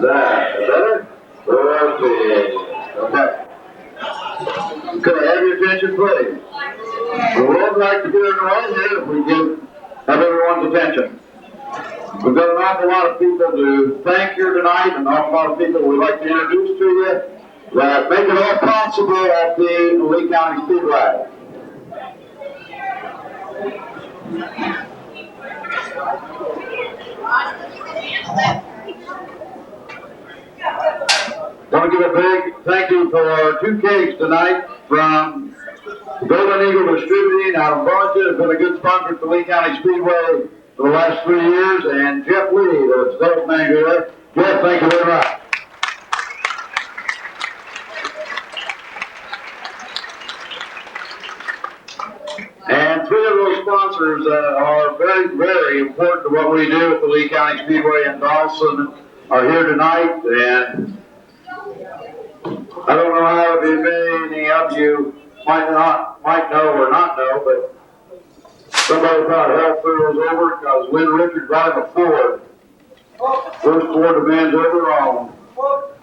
that better? Okay. Could I have your attention, please? We would like to do it right here if we can have everyone's attention. We've got an awful lot of people to thank here tonight, and an awful lot of people we'd like to introduce to you that make it all possible at the Lee County Speedway. I want to give a big thank you for our two cakes tonight from Golden Eagle Distributing out of Boston. It's been a good sponsor for Lee County Speedway for the last 3 years, and Jeff Lee, the sales manager there. Jeff, thank you very much. And 3 of those sponsors are very, very important to what we do at the Lee County Speedway in Dawson are here tonight, and I don't know how many of you might know or not know, but somebody thought hell threw us over because Lynn Richard got him a Ford. First Ford the man's ever owned.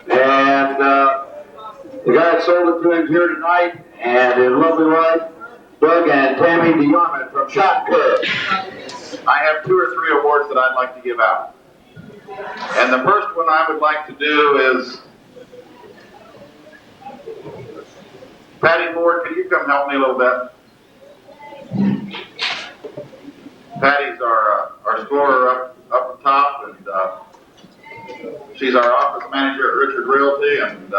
And the guy that sold it to him here tonight, and his lovely wife, Doug and Tammy DeYarman from Shot Club. I have 2 or 3 awards that I'd like to give out. And the first one I would like to do is Patty Ford, can you come help me a little bit? Patty's our scorer up the top, and she's our office manager at Richard Realty, and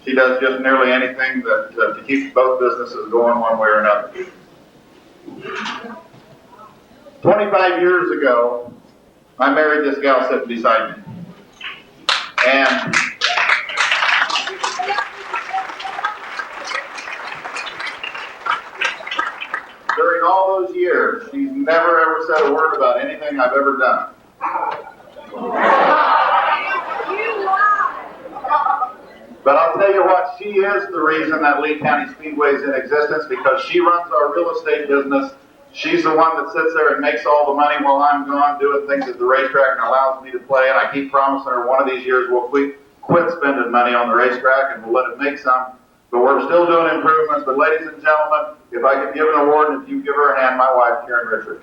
she does just nearly anything that to keep both businesses going one way or another. 25 years ago, I married this gal sitting beside me, and during all those years, she's never ever said a word about anything I've ever done. But I'll tell you what, she is the reason that Lee County Speedway is in existence, because she runs our real estate business. She's the one that sits there and makes all the money while I'm gone doing things at the racetrack and allows me to play. And I keep promising her one of these years we'll quit spending money on the racetrack and we'll let it make some. But we're still doing improvements. But ladies and gentlemen, if I could give an award, and if you give her a hand, my wife, Lynn Richard.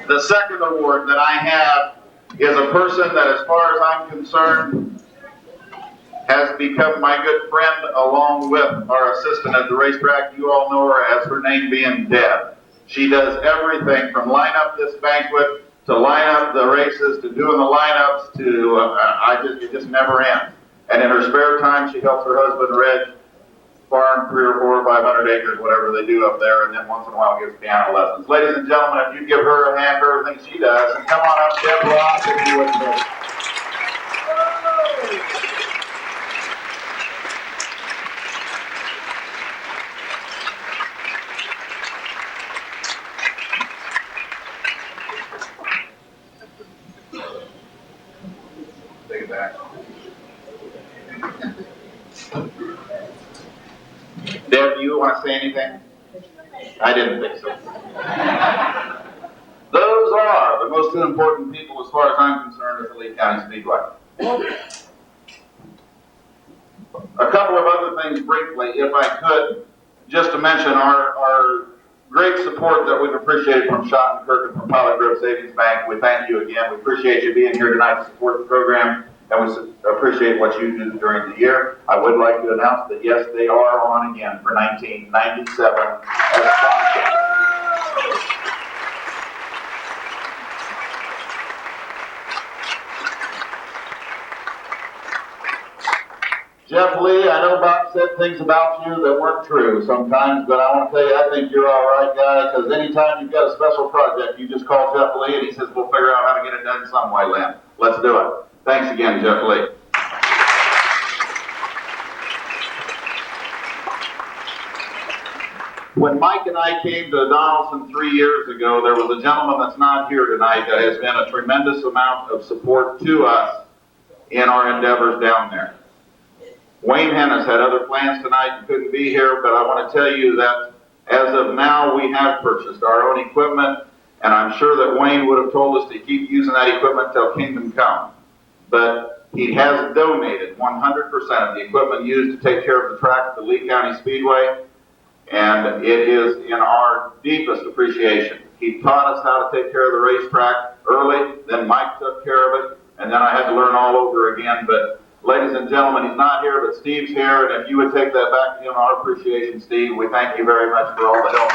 The second award that I have is a person that, as far as I'm concerned, has become my good friend along with our assistant at the racetrack. You all know her as her name being Deb. She does everything from line up this banquet to line up the races to doing the lineups to it just never ends. And in her spare time, she helps her husband Reg farm 300 or 400 or 500 acres, whatever they do up there, and then once in a while gives piano lessons. Ladies and gentlemen, if you give her a hand for everything she does, and come on up, Deb Ross, if you wouldn't know. Take it back. Deb, do you want to say anything? I didn't think so. Those are the most important people, as far as I'm concerned, at the Lee County Speedway. A couple of other things briefly, if I could, just to mention our great support that we've appreciated from Schott and Kirk and from Pilot Grove Savings Bank. We thank you again. We appreciate you being here tonight to support the program, and we appreciate what you do during the year. I would like to announce that, yes, they are on again for 1997 as sponsors. Jeff Lee, I know Bob said things about you that weren't true sometimes, but I want to tell you, I think you're all right, guy, because anytime you've got a special project, you just call Jeff Lee and he says, we'll figure out how to get it done some way, Lynn. Let's do it. Thanks again, Jeff Lee. When Mike and I came to Donaldson 3 years ago, there was a gentleman that's not here tonight that has been a tremendous amount of support to us in our endeavors down there. Wayne Hennis had other plans tonight and couldn't be here, but I want to tell you that as of now, we have purchased our own equipment, and I'm sure that Wayne would have told us to keep using that equipment till Kingdom Come. But he has donated 100% of the equipment used to take care of the track at the Lee County Speedway, and it is in our deepest appreciation. He taught us how to take care of the racetrack early, then Mike took care of it, and then I had to learn all over again. But ladies and gentlemen, he's not here, but Steve's here, and if you would take that back to him, our appreciation, Steve, we thank you very much for all the help.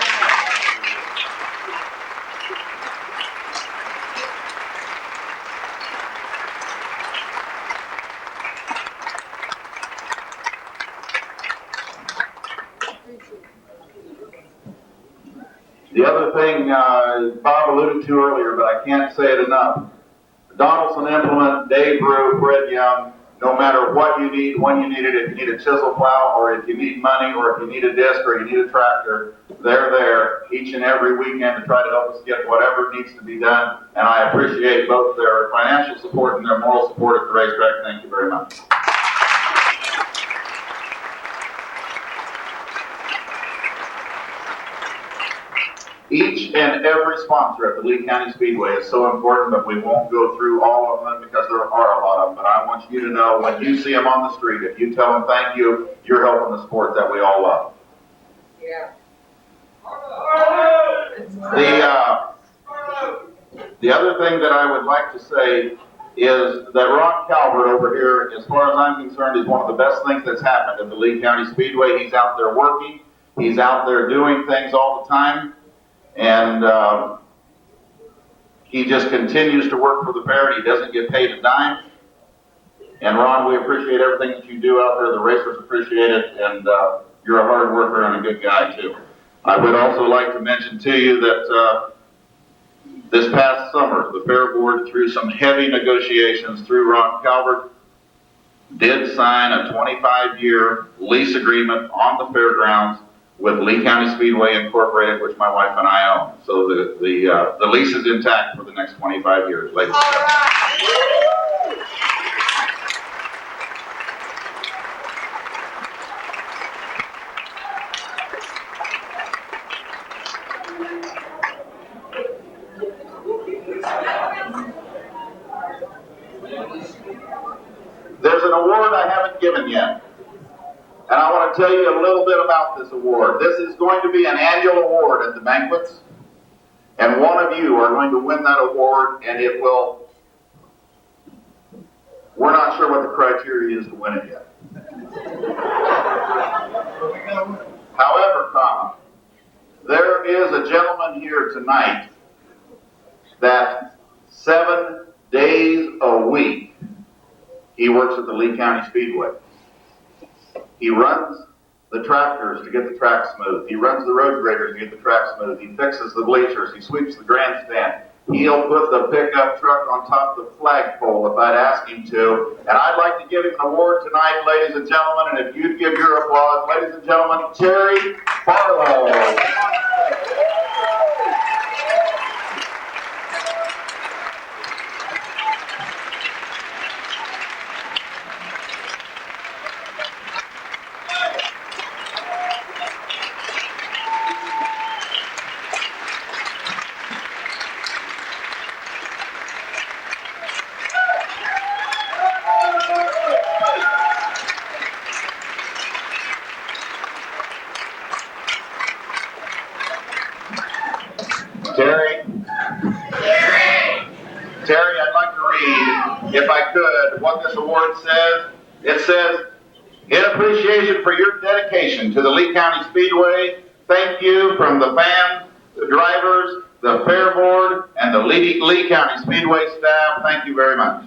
The other thing Bob alluded to earlier, but I can't say it enough, Donaldson Implement, Dave Rue, Fred Young, no matter what you need, when you need it, if you need a chisel plow, or if you need money, or if you need a disc, or you need a tractor, they're there each and every weekend to try to help us get whatever needs to be done, and I appreciate both their financial support and their moral support at the racetrack. Thank you very much. Each and every sponsor at the Lee County Speedway is so important, but we won't go through all of them because there are a lot of them. But I want you to know, when you see them on the street, if you tell them thank you, you're helping the sport that we all love. Yeah. The other thing that I would like to say is that Ron Calvert over here, as far as I'm concerned, is one of the best things that's happened at the Lee County Speedway. He's out there working. He's out there doing things all the time. And he just continues to work for the fair, and he doesn't get paid a dime. And Ron, we appreciate everything that you do out there. The racers appreciate it, and you're a hard worker and a good guy too. I would also like to mention to you that this past summer, the fair board, through some heavy negotiations through Ron Calvert, did sign a 25-year lease agreement on the fairgrounds with Lee County Speedway Incorporated, which my wife and I own. So the lease is intact for the next 25 years, ladies and gentlemen. There's an award I haven't given yet. And I want to tell you a little bit about this award. This is going to be an annual award at the banquets. And one of you are going to win that award, and it will, we're not sure what the criteria is to win it yet. However, there is a gentleman here tonight that 7 days a week, he works at the Lee County Speedway. He runs the tractors to get the track smooth. He runs the road graders to get the track smooth. He fixes the bleachers. He sweeps the grandstand. He'll put the pickup truck on top of the flagpole if I'd ask him to. And I'd like to give him an award tonight, ladies and gentlemen. And if you'd give your applause, ladies and gentlemen, Terry Barlow. Terry, I'd like to read, if I could, what this award says. It says, in appreciation for your dedication to the Lee County Speedway, thank you from the fans, the drivers, the fair board, and the Lee County Speedway staff. Thank you very much.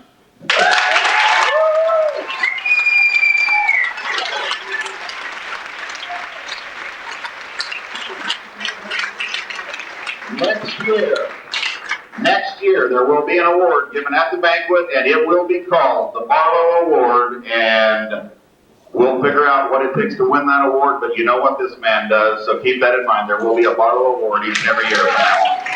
Next year, there will be an award given at the banquet, and it will be called the Barlow Award, and We'll figure out what it takes to win that award, but you know what this man does, so keep that in mind. There will be a Barlow Award each and every year from now on.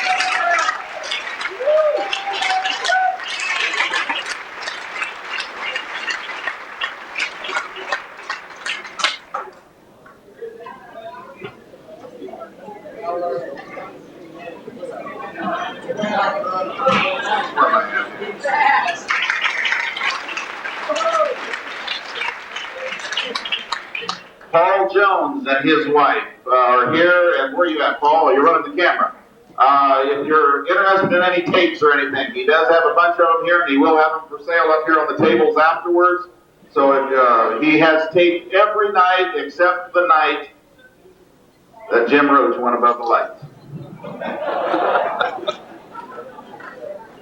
Paul Jones and his wife are here, and where are you at, Paul? You're running the camera. If you're interested in any tapes or anything, he does have a bunch of them here, and he will have them for sale up here on the tables afterwards. So if, he has taped every night except the night that Jim Roach went above the lights.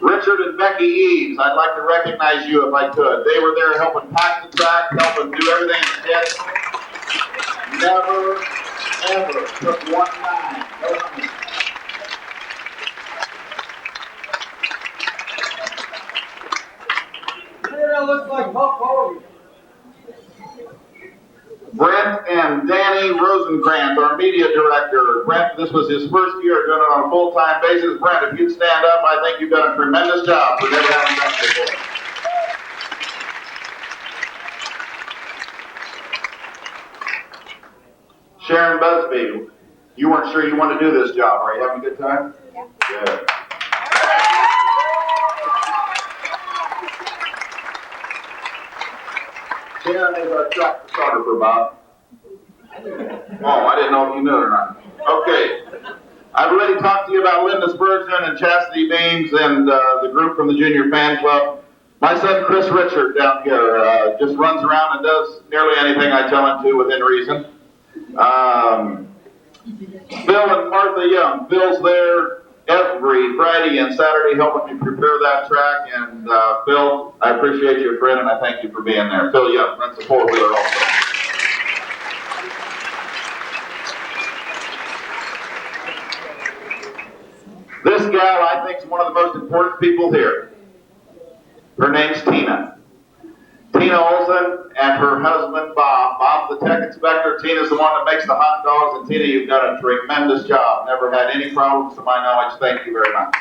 Richard and Becky Eves, I'd like to recognize you if I could. They were there helping pack the track, helping do everything that never, ever took one line. That looks like Hulk Hogan. Brent and Danny Rosenkrantz, our media director. Brent, this was his first year doing it on a full-time basis. Brent, if you'd stand up, I think you've done a tremendous job for never having done it before. Sharon Busby, you weren't sure you wanted to do this job. Are you having a good time? Yeah. Good. Sharon is our track photographer, Bob. Oh, I didn't know if you knew it or not. Okay. I've already talked to you about Linda Spurgeon and Chastity Beams and the group from the Junior Fan Club. My son, Chris Richard, down here, just runs around and does nearly anything I tell him to within reason. Bill and Martha Young. Bill's there every Friday and Saturday helping me prepare that track. And Phil, I appreciate you, friend, and I thank you for being there. Phil Young runs the four-wheeler also. This gal, I think, is one of the most important people here. Her name's Tina. Tina Olson and her husband, Bob. Bob's the tech inspector. Tina's the one that makes the hot dogs. And Tina, you've done a tremendous job. Never had any problems to my knowledge. Thank you very much.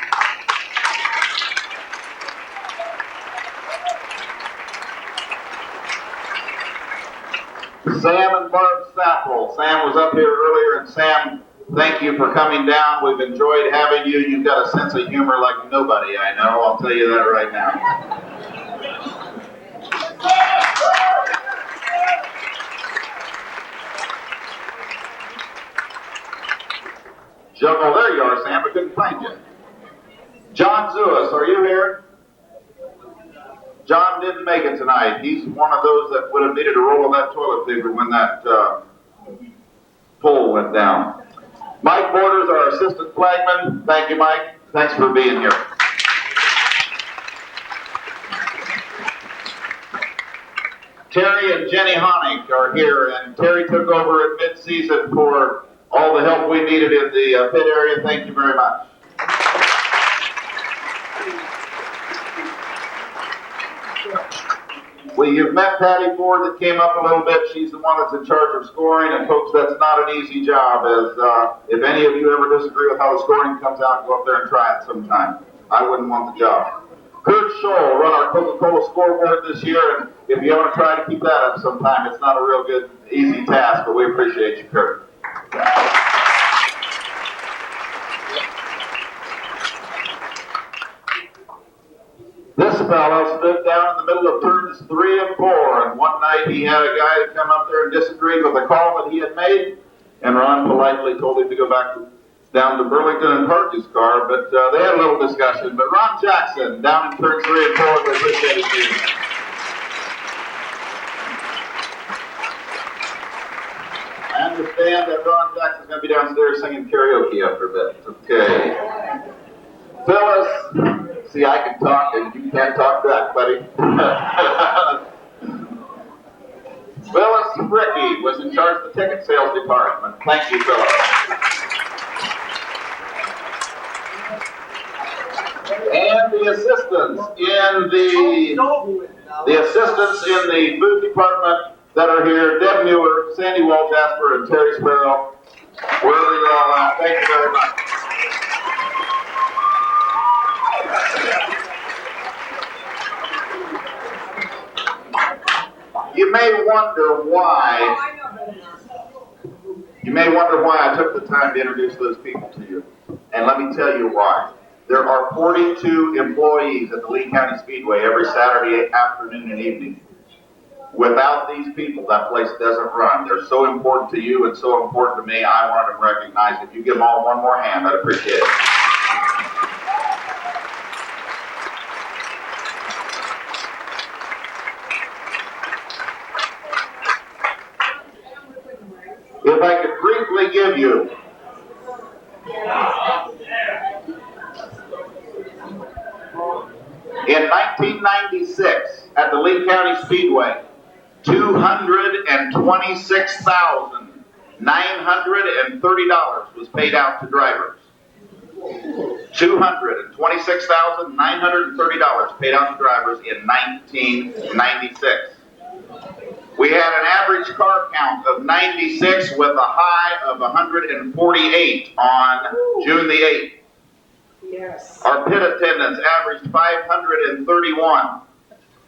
Sam and Barb Sappel. Sam was up here earlier, and Sam, thank you for coming down. We've enjoyed having you. You've got a sense of humor like nobody I know. I'll tell you that right now. Oh, there you are, Sam. I couldn't find you. John Zewis, are you here? John didn't make it tonight. He's one of those that would have needed a roll of that toilet paper when that pole went down. Mike Borders, our assistant flagman. Thank you, Mike. Thanks for being here. Terry and Jenny Honig are here, and Terry took over at mid-season for all the help we needed in the pit area. Thank you very much. Well, you've met Patty Ford that came up a little bit. She's the one that's in charge of scoring, and folks, that's not an easy job. As if any of you ever disagree with how the scoring comes out, go up there and try it sometime. I wouldn't want the job. Kurt Scholl run our Coca-Cola scoreboard this year, and if you want to try to keep that up sometime, it's not a real good, easy task, but we appreciate you, Kurt. This fellow stood down in the middle of turns 3 and 4, and one night he had a guy that come up there and disagreed with the call that he had made, and Ron politely told him to go back down to Burlington and park his car, but they had a little discussion. But Ron Jackson, down in turns 3 and 4, we appreciate you. I understand that Ron Jackson's going to be downstairs singing karaoke after a bit. Okay. Phyllis, see, I can talk and you can't talk back, buddy. Phyllis Ricky was in charge of the ticket sales department. Thank you, Phyllis. And the assistants in the food department, that are here, Deb Mueller, Sandy Walljasper, and Terry Sparrow, wherever you're all at, thank you very much. You may wonder why I took the time to introduce those people to you. And let me tell you why. There are 42 employees at the Lee County Speedway every Saturday afternoon and evening. Without these people, that place doesn't run. They're so important to you and so important to me. I want them recognized. If you give them all one more hand, I'd appreciate it. If I could briefly give you in 1996 at the Lee County Speedway, $226,930 was paid out to drivers. $226,930 paid out to drivers in 1996. We had an average car count of 96 with a high of 148 on June the 8th. Yes. Our pit attendance averaged 531.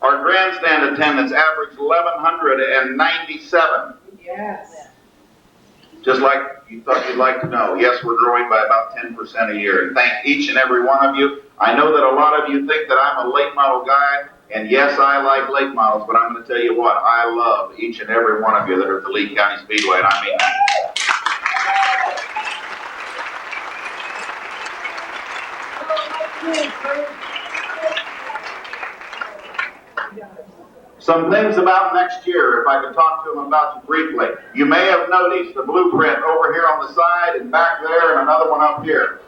Our grandstand attendance averaged 1,197. Yes. Just like you thought you'd like to know, yes, we're growing by about 10% a year. And thank each and every one of you. I know that a lot of you think that I'm a late model guy, and yes, I like late models, but I'm going to tell you what, I love each and every one of you that are at the Lee County Speedway, and I mean that. Some things about next year, if I could talk to them about you briefly. You may have noticed a blueprint over here on the side and back there and another one up here.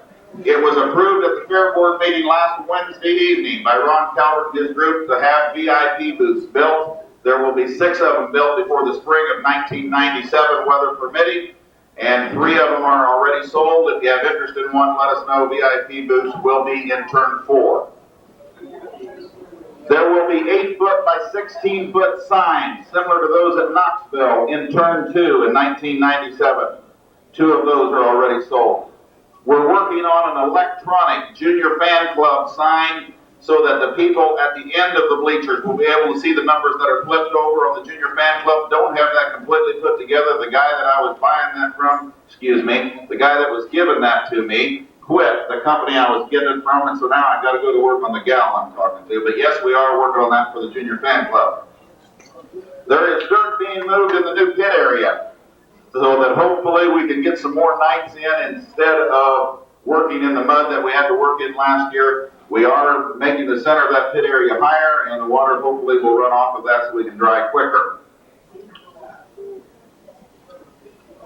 It was approved at the Fair Board meeting last Wednesday evening by Ron Calvert and his group to have VIP booths built. There will be 6 of them built before the spring of 1997, weather permitting, and 3 of them are already sold. If you have interest in one, let us know. VIP booths will be in turn 4. There will be 8-foot by 16-foot signs, similar to those at Knoxville, in turn 2 in 1997. 2 of those are already sold. We're working on an electronic junior fan club sign so that the people at the end of the bleachers will be able to see the numbers that are flipped over on the junior fan club. Don't have that completely put together. The guy that I was buying that from, the guy that was giving that to me, quit the company I was getting it from, and so now I've got to go to work on the gal I'm talking to. But yes, we are working on that for the junior fan club. There is dirt being moved in the new pit area, so that hopefully we can get some more nights in instead of working in the mud that we had to work in last year. We are making the center of that pit area higher, and the water hopefully will run off of that so we can dry quicker.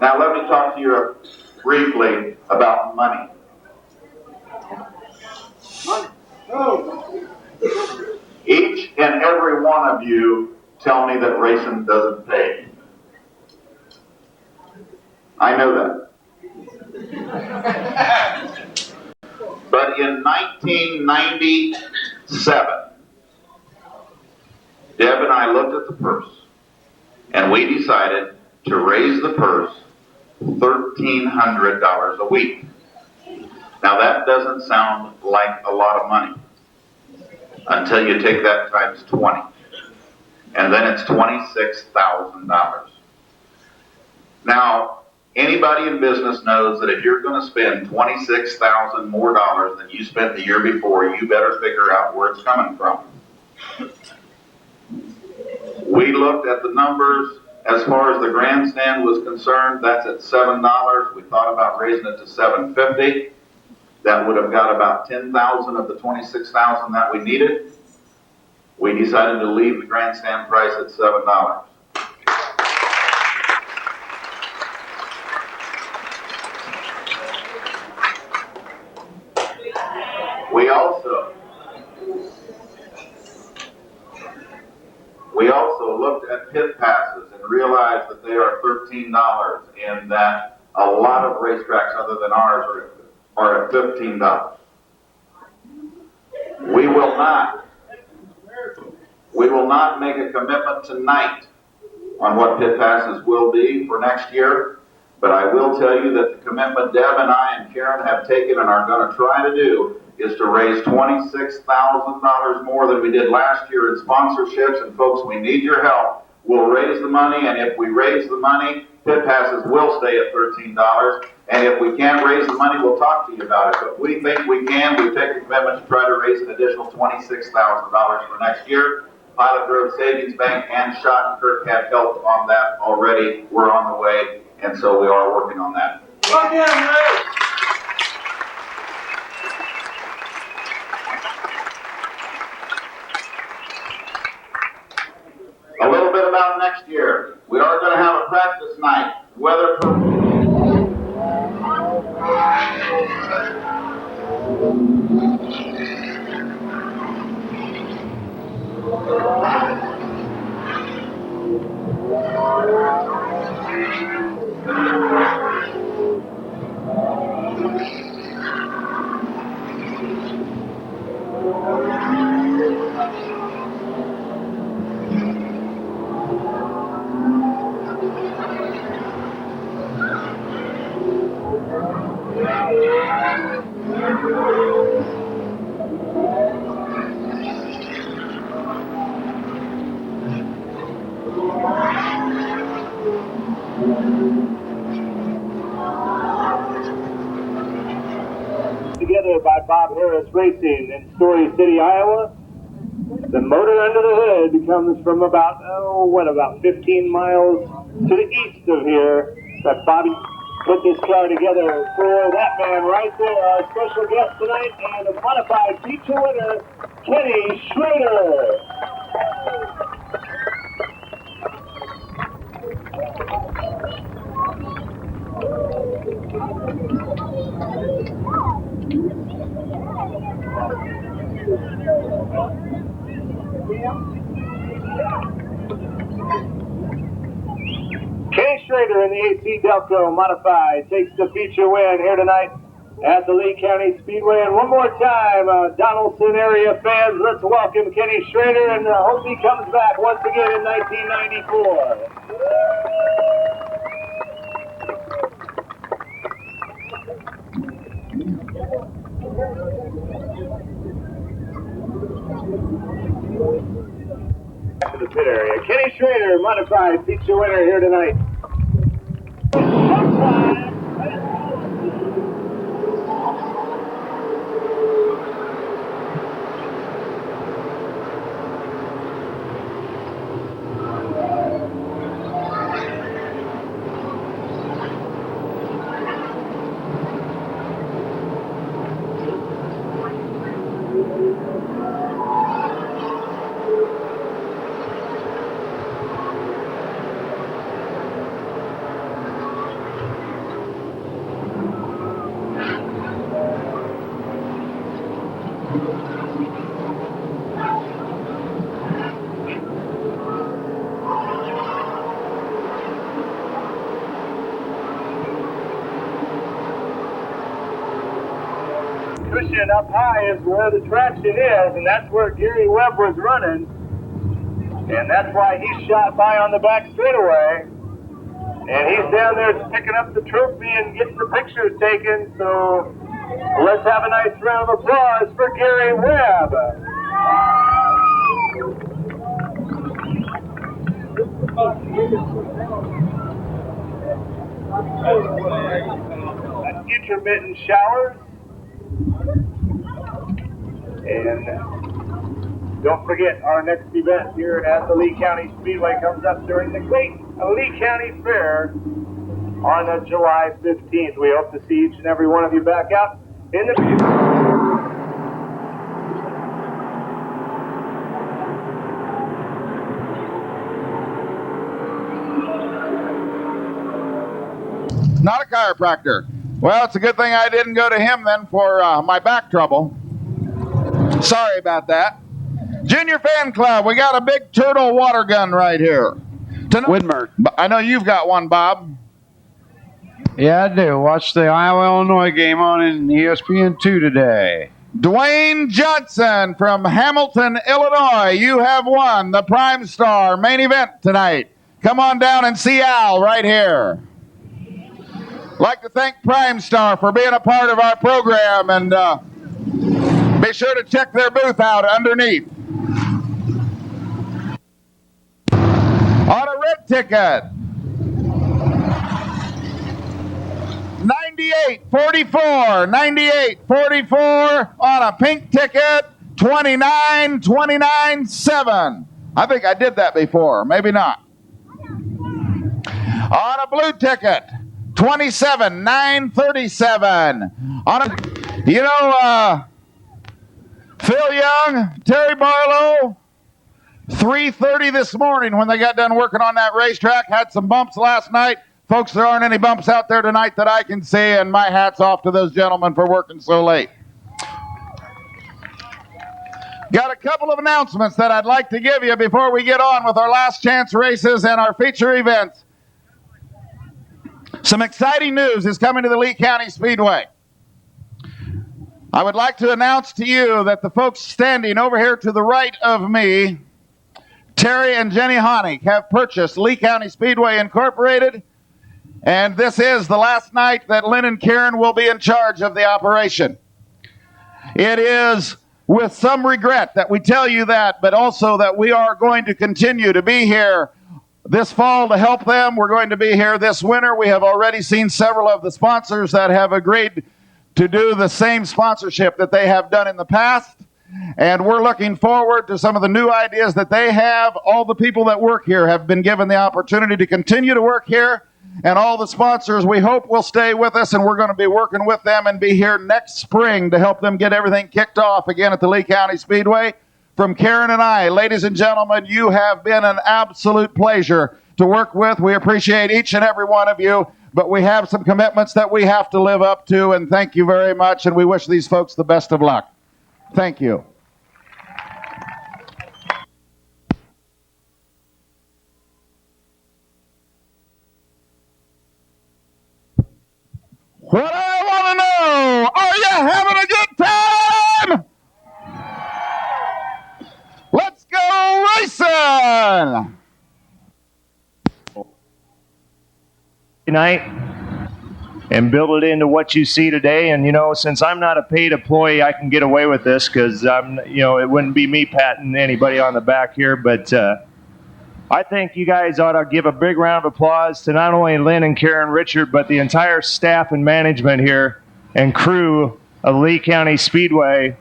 Now let me talk to you briefly about money. Each and every one of you tell me that racing doesn't pay. I know that. But in 1997, Deb and I looked at the purse, and we decided to raise the purse $1,300 a week. Now that doesn't sound like a lot of money until you take that times 20. And then it's $26,000. Now, anybody in business knows that if you're going to spend $26,000 more than you spent the year before, you better figure out where it's coming from. We looked at the numbers. As far as the grandstand was concerned, that's at $7. We thought about raising it to $7.50. That would have got about $10,000 of the $26,000 that we needed. We decided to leave the grandstand price at $7. We also looked at pit passes and realized that they are $13 and that a lot of racetracks other than ours are at $15. We will not make a commitment tonight on what pit passes will be for next year, but I will tell you that the commitment Deb and I and Karen have taken and are going to try to do is to raise $26,000 more than we did last year in sponsorships. And folks, we need your help. We'll raise the money, and if we raise the money, pit passes will stay at $13. And if we can't raise the money, we'll talk to you about it. But we think we can. We've taken a commitment to try to raise an additional $26,000 for next year. Pilot Grove Savings Bank and Schottenkirk have helped on that already. We're on the way, and so we are working on that. A little bit about next year. We are going to have a practice night. Weather together by Bob Harris Racing in Story City, Iowa. The motor under the hood comes from about 15 miles to the east of here. That Bobby put this car together for that man right there, our special guest tonight, and a modified feature winner, Kenny Schrader. Kenny Schrader in the AC Delco Modified takes the feature win here tonight at the Lee County Speedway. And one more time, Donaldson area fans, let's welcome Kenny Schrader, and hope he comes back once again in 1994. To the pit area. Kenny Schrader, modified feature winner here tonight. Cushion up high is where the traction is, and that's where Gary Webb was running. And that's why he's shot by on the back straightaway. And he's down there picking up the trophy and getting the pictures taken. So let's have a nice round of applause for Gary Webb. Intermittent showers. And don't forget, our next event here at the Lee County Speedway comes up during the great Lee County Fair on July 15th. We hope to see each and every one of you back out in the future. Not a chiropractor. Well, it's a good thing I didn't go to him then for my back trouble. Sorry about that. Junior Fan Club, we got a big turtle water gun right here. Widmer. I know you've got one, Bob. Yeah, I do. Watch the Iowa-Illinois game on in ESPN2 today. Dwayne Johnson from Hamilton, Illinois. You have won the Prime Star main event tonight. come on down and see Al right here. Like to thank Prime Star for being a part of our program, and be sure to check their booth out underneath. On a red ticket, 98.44, 98.44. On a pink ticket, 29.29.7. I think I did that before, maybe not. On a blue ticket, 27.937. On a, you know, Phil Young, Terry Barlow, 3:30 this morning when they got done working on that racetrack. Had some bumps last night. Folks, there aren't any bumps out there tonight that I can see, and my hat's off to those gentlemen for working so late. Got a couple of announcements that I'd like to give you before we get on with our last chance races and our feature events. Some exciting news is coming to the Lee County Speedway. I would like to announce to you that the folks standing over here to the right of me, Terry and Jenny Honig, have purchased Lee County Speedway Incorporated, and this is the last night that Lynn and Karen will be in charge of the operation. It is with some regret that we tell you that, but also that we are going to continue to be here this fall to help them. We're going to be here this winter. We have already seen several of the sponsors that have agreed to do the same sponsorship that they have done in the past. And we're looking forward to some of the new ideas that they have. All the people that work here have been given the opportunity to continue to work here. And all the sponsors, we hope, will stay with us. And we're going to be working with them and be here next spring to help them get everything kicked off again at the Lee County Speedway. From Karen and I, ladies and gentlemen, you have been an absolute pleasure to work with. We appreciate each and every one of you, but we have some commitments that we have to live up to, and thank you very much, and we wish these folks the best of luck. Thank you. What I want to know, are you having a good time? Let's go racing! Tonight and build it into what you see today. And, you know, since I'm not a paid employee, I can get away with this because it wouldn't be me patting anybody on the back here. But I think you guys ought to give a big round of applause to not only Lynn and Karen Richard, but the entire staff and management here and crew of Lee County Speedway.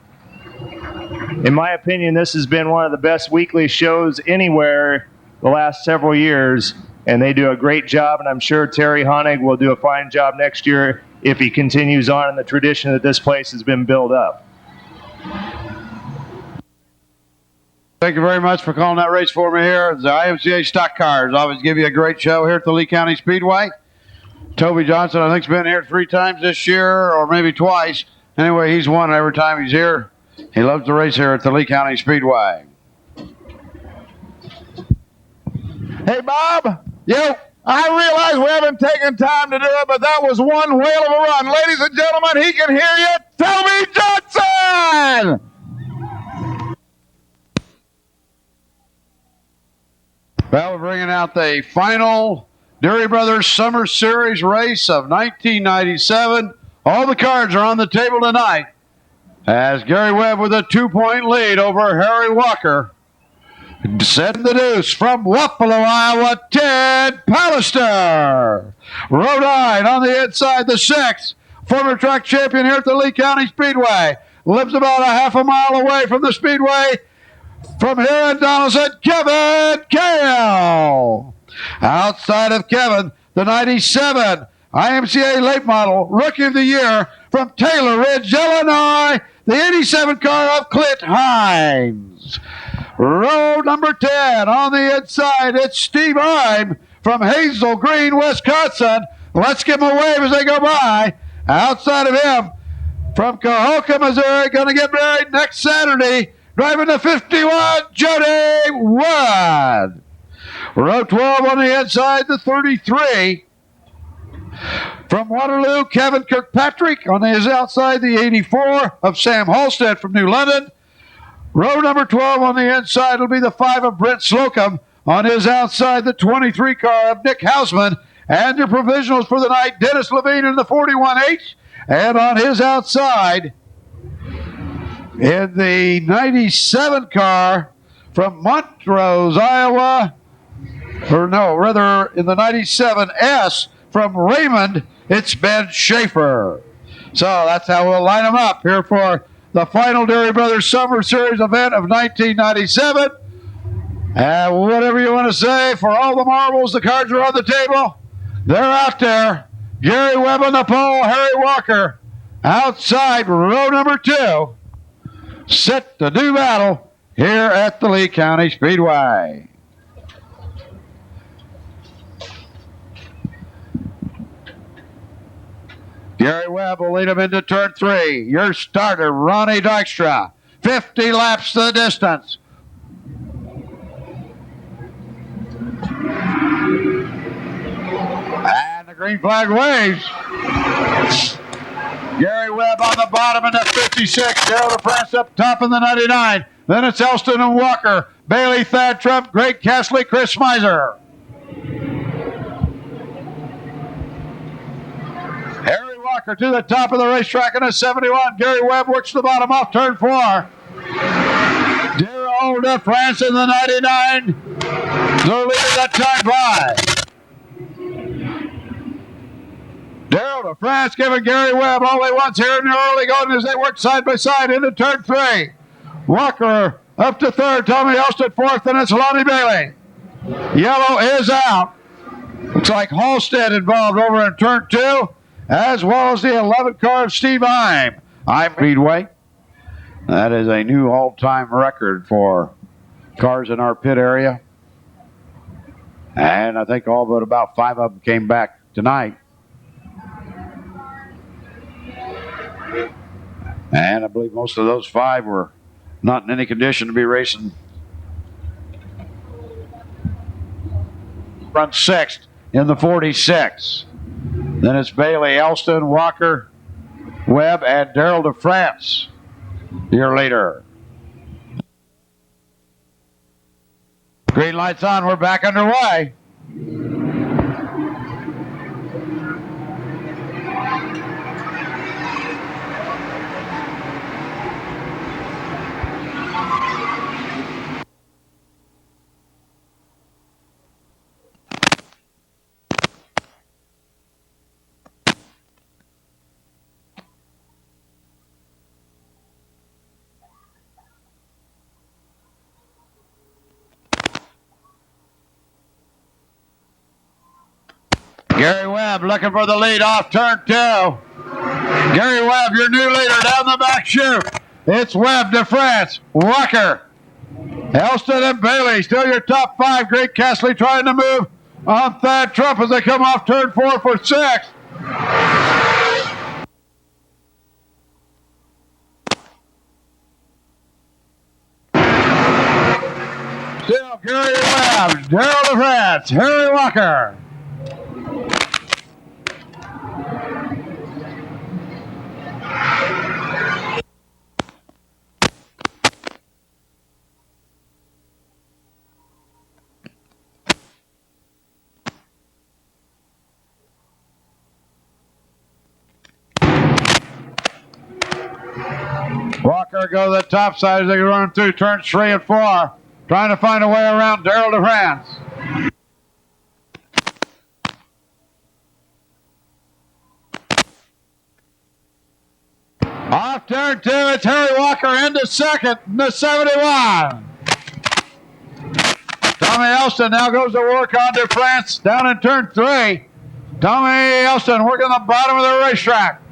In my opinion, this has been one of the best weekly shows anywhere the last several years, and they do a great job, and I'm sure Terry Honig will do a fine job next year if he continues on in the tradition that this place has been built up. Thank you very much for calling that race for me here. The IMCA Stock Cars always give you a great show here at the Lee County Speedway. Toby Johnson, I think, has been here 3 times this year, or maybe twice. Anyway, he's won every time he's here. He loves to race here at the Lee County Speedway. Hey, Bob. Yo. I realize we haven't taken time to do it, but that was one whale of a run. Ladies and gentlemen, he can hear you. Toby Johnson! Well, we're bringing out the final Dairy Brothers Summer Series race of 1997. All the cards are on the table tonight as Gary Webb with a 2-point lead over Harry Walker. Setting the deuce from Wapello, Iowa, Ted Pallister. Rodine on the inside, the 6th. Former track champion here at the Lee County Speedway. Lives about a half a mile away from the Speedway. From here in Donaldson, Kevin Kale. Outside of Kevin, the 97 IMCA late model Rookie of the Year from Taylor Ridge, Illinois, the 87 car of Clint Hines. Row number 10 on the inside, it's Steve Ime from Hazel Green, Wisconsin. Let's give him a wave as they go by. Outside of him, from Cahokia, Missouri, going to get married next Saturday, driving the 51, Jody Wood. Row 12 on the inside, the 33. From Waterloo, Kevin Kirkpatrick. On his outside, the 84 of Sam Halstead from New London. Row number 12 on the inside will be the 5 of Brent Slocum. On his outside, the 23 car of Nick Hausman. And your provisionals for the night, Dennis Levine in the 41H. And on his outside, in the 97 car from Montrose, Iowa, or no, rather in the 97S from Raymond, it's Ben Schaefer. So that's how we'll line them up here for the final Dairy Brothers Summer Series event of 1997. And whatever you want to say, for all the marbles, the cards are on the table. They're out there. Gary Webb on the pole, Harry Walker outside row number 2. Set to do battle here at the Lee County Speedway. Gary Webb will lead him into turn 3. Your starter, Ronnie Dykstra. 50 laps the distance. And the green flag waves. Gary Webb on the bottom in the 56. Daryl DeFrance up top in the 99. Then it's Elston and Walker. Bailey, Thad Trump, Greg Castley, Chris Miser. Harry Walker to the top of the racetrack in a 71. Gary Webb works the bottom off turn 4. Daryl DeFrance in the 99. They're leading that time by. Daryl DeFrance giving Gary Webb all he wants here in the early going as they work side by side into turn 3. Walker up to 3rd. Tommy Elston 4th, and it's Lonnie Bailey. Yellow is out. Looks like Halstead involved over in turn 2, as well as the 11 car of Steve Heim. Heim Speedway. That is a new all-time record for cars in our pit area. And I think all but about 5 of them came back tonight. And I believe most of those 5 were not in any condition to be racing. Front 6th in the 46. Then it's Bailey, Elston, Walker, Webb, and Daryl DeFrance, your leader. Green lights on. We're back underway. Gary Webb looking for the lead off turn 2. Gary Webb, your new leader down the back chute. It's Webb, DeFrance, Walker, Elston, and Bailey. Still your top 5. Greg Castley trying to move on Thad Trump as they come off turn 4 for 6th. Still Gary Webb, Daryl DeFrance, Harry Walker. Walker go to the top side as they run through turns 3 and 4, trying to find a way around Daryl DeFrance. Off turn 2, it's Harry Walker into 2nd in the 71. Tommy Elston now goes to work on DeFrance down in turn 3. Tommy Elston working the bottom of the racetrack.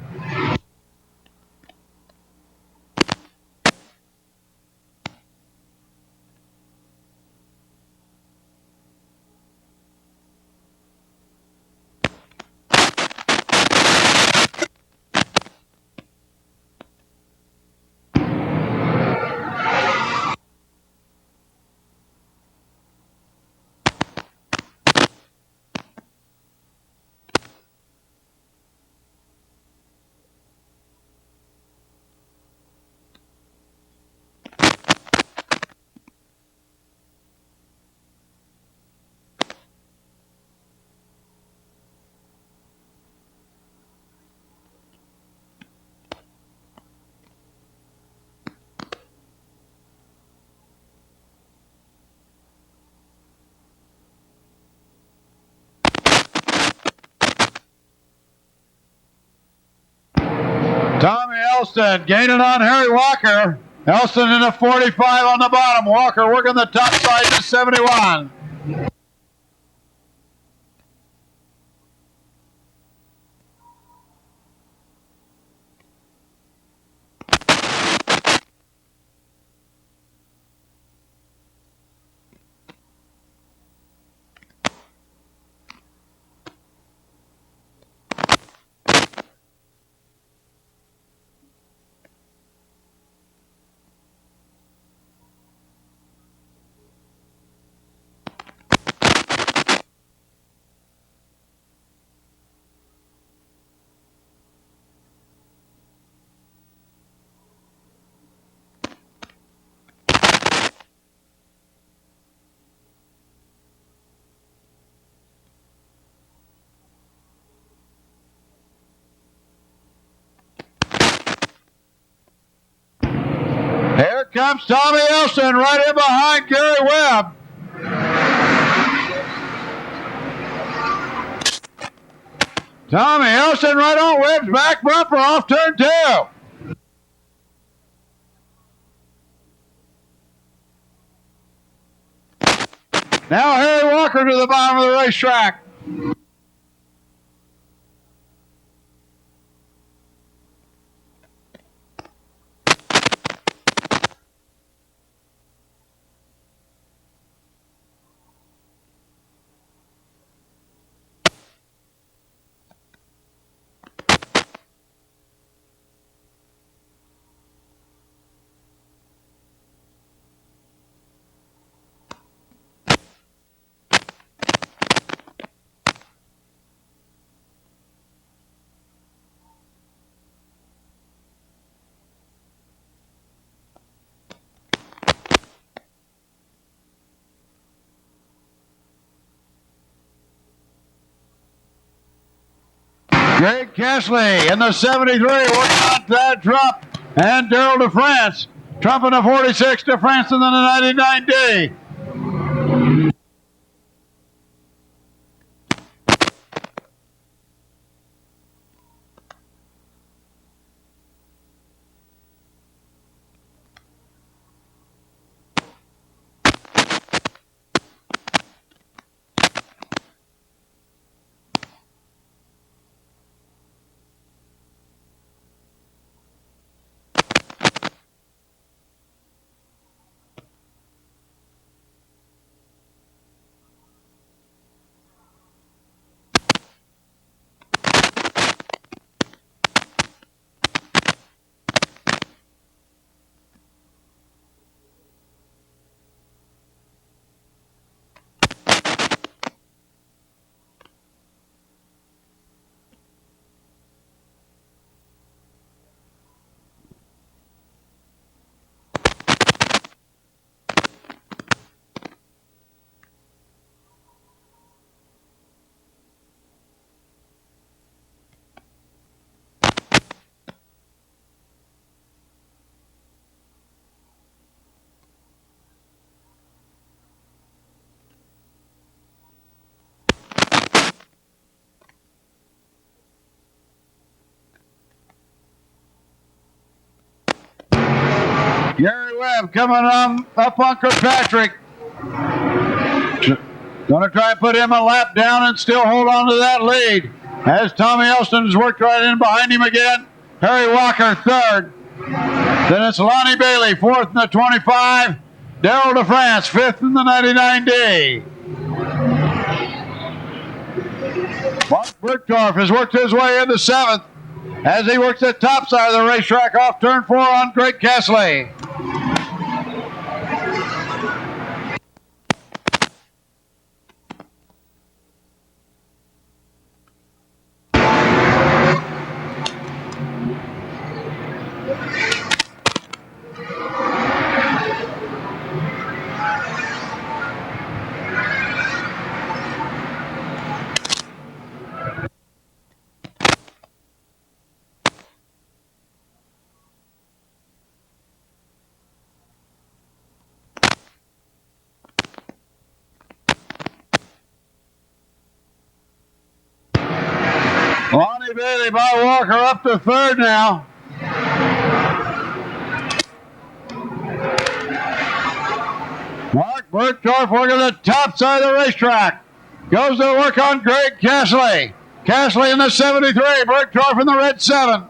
Elston gaining on Harry Walker. Elston in a 45 on the bottom. Walker working the top side to 71. Here comes Tommy Elston right in behind Gary Webb. Tommy Elston right on Webb's back bumper off turn 2. Now Harry Walker to the bottom of the racetrack. Greg Kesley in the 73 working on Thad Trump and Daryl DeFrance. Trump in the 46, DeFrance in the 99D. Gary Webb coming on up on Kirkpatrick. Going to try and put him a lap down and still hold on to that lead. As Tommy Elston has worked right in behind him again. Harry Walker third. Then it's Lonnie Bailey fourth in the 25. Daryl DeFrance fifth in the 99D. Mark Bergdorf has worked his way into seventh as he works the top side of the racetrack off turn 4 on Greg Kesley. Lonnie Bailey by Walker up to third now. Mark Bergdorf working the top side of the racetrack. Goes to work on Greg Castley. Castley in the 73, Bergdorf in the red 7.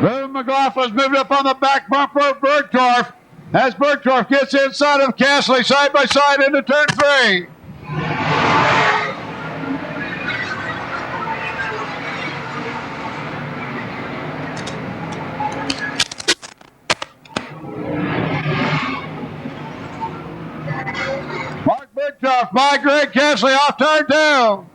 Boone McLaughlin's moved up on the back bumper of Bergdorf as Bergdorf gets inside of Castley side by side into turn 3. Mark Bergdorf by Greg Castley off turn 2.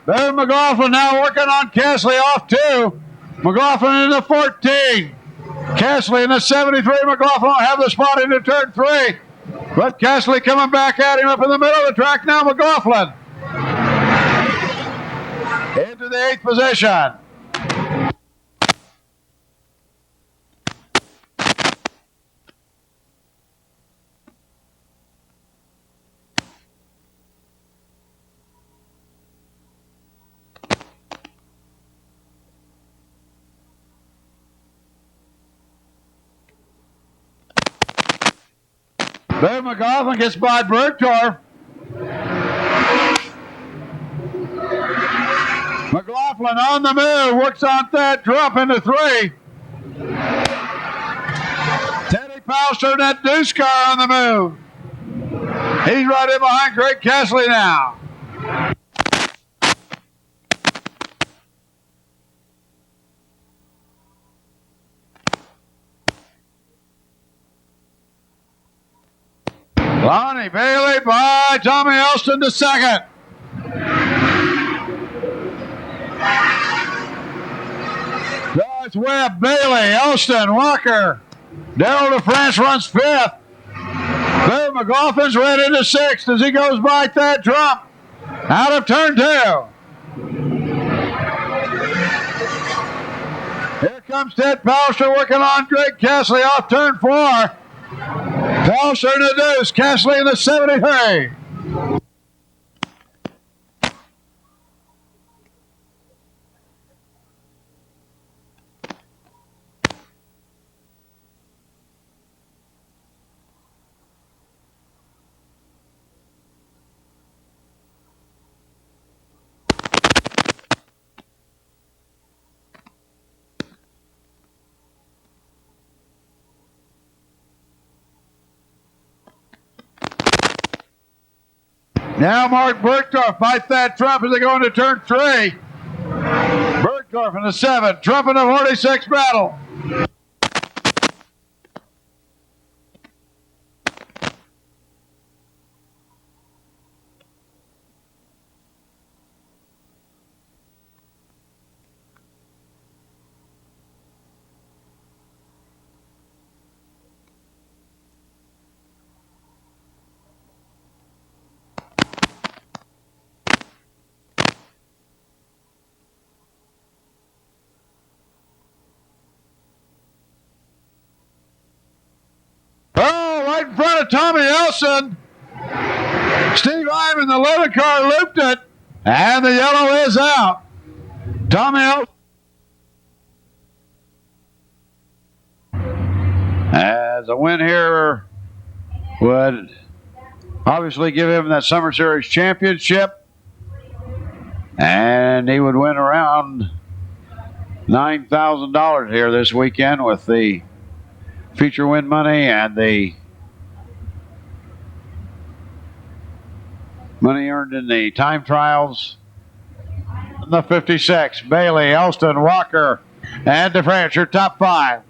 Boone McLaughlin now working on Castley off 2. McLaughlin in the 14. Castley in the 73. McLaughlin will have the spot into turn 3. But Castley coming back at him up in the middle of the track now. McLaughlin into the 8th position. Boone McLaughlin gets by Bergdorf. McLaughlin on the move, works on that drop into 3. Teddy Palster and that Deuce car on the move. He's right in behind Greg Castley now. Lonnie Bailey by Tommy Elston to 2nd. Joyce Webb, Bailey, Elston, Walker. Darrell DeFrance runs 5th. Boone McLaughlin's right into 6th as he goes by that Trump out of turn 2. Here comes Ted Palster working on Greg Castley off turn 4. Palster in the Deuce, Castley in the 73. Now Mark Bergdorf fights that Trump as they go into turn 3. Bergdorf in the 7, Trump in the 46 battle. Right in front of Tommy Elson. Steve Ivan, the 11 car, looped it, and the yellow is out. Tommy Elson. As a win here would obviously give him that Summer Series championship, and he would win around $9,000 here this weekend with the feature win money and the money earned in the time trials. The 56, Bailey, Elston, Walker, and DeFrance, your top 5.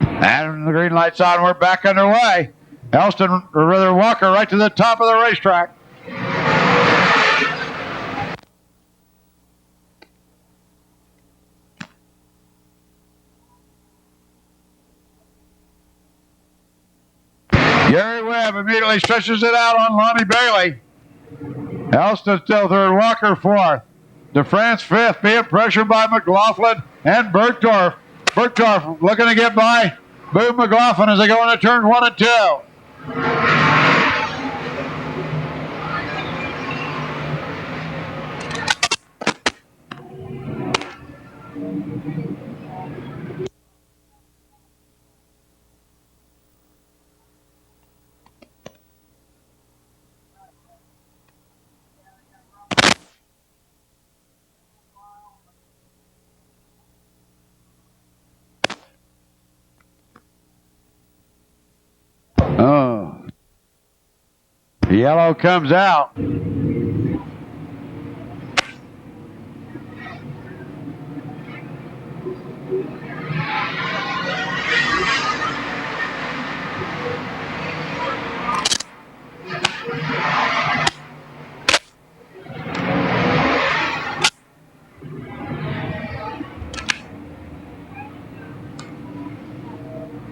And the green light's on, we're back underway. Elston, or rather Walker, right to the top of the racetrack. Gary Webb immediately stretches it out on Lonnie Bailey. Elston still third, Walker fourth. DeFrance fifth, being pressured by McLaughlin and Bergdorf. Bergdorf looking to get by Boone McLaughlin as they go into turn 1 and 2. Oh. Yellow comes out.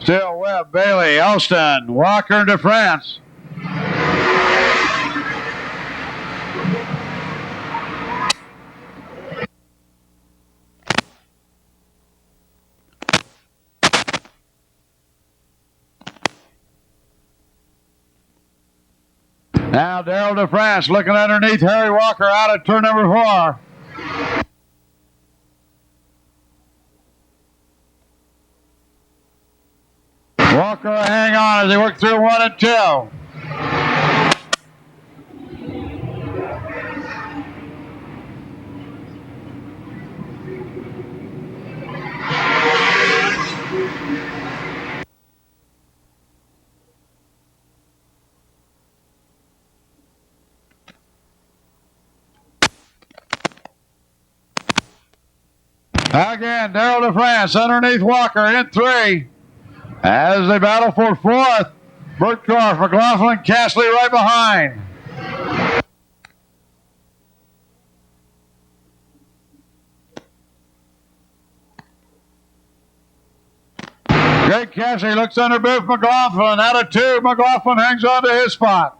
Still Webb, Bailey, Elston, Walker, and DeFrance. Now Darrell DeFrance looking underneath Harry Walker out of turn number 4. Walker will hang on as they work through 1 and 2. Again, Darrell DeFrance underneath Walker in 3. As they battle for 4th, Bergdorf, McLaughlin, Castley right behind. Greg Castley looks under Booth McLaughlin. Out of 2, McLaughlin hangs on to his spot.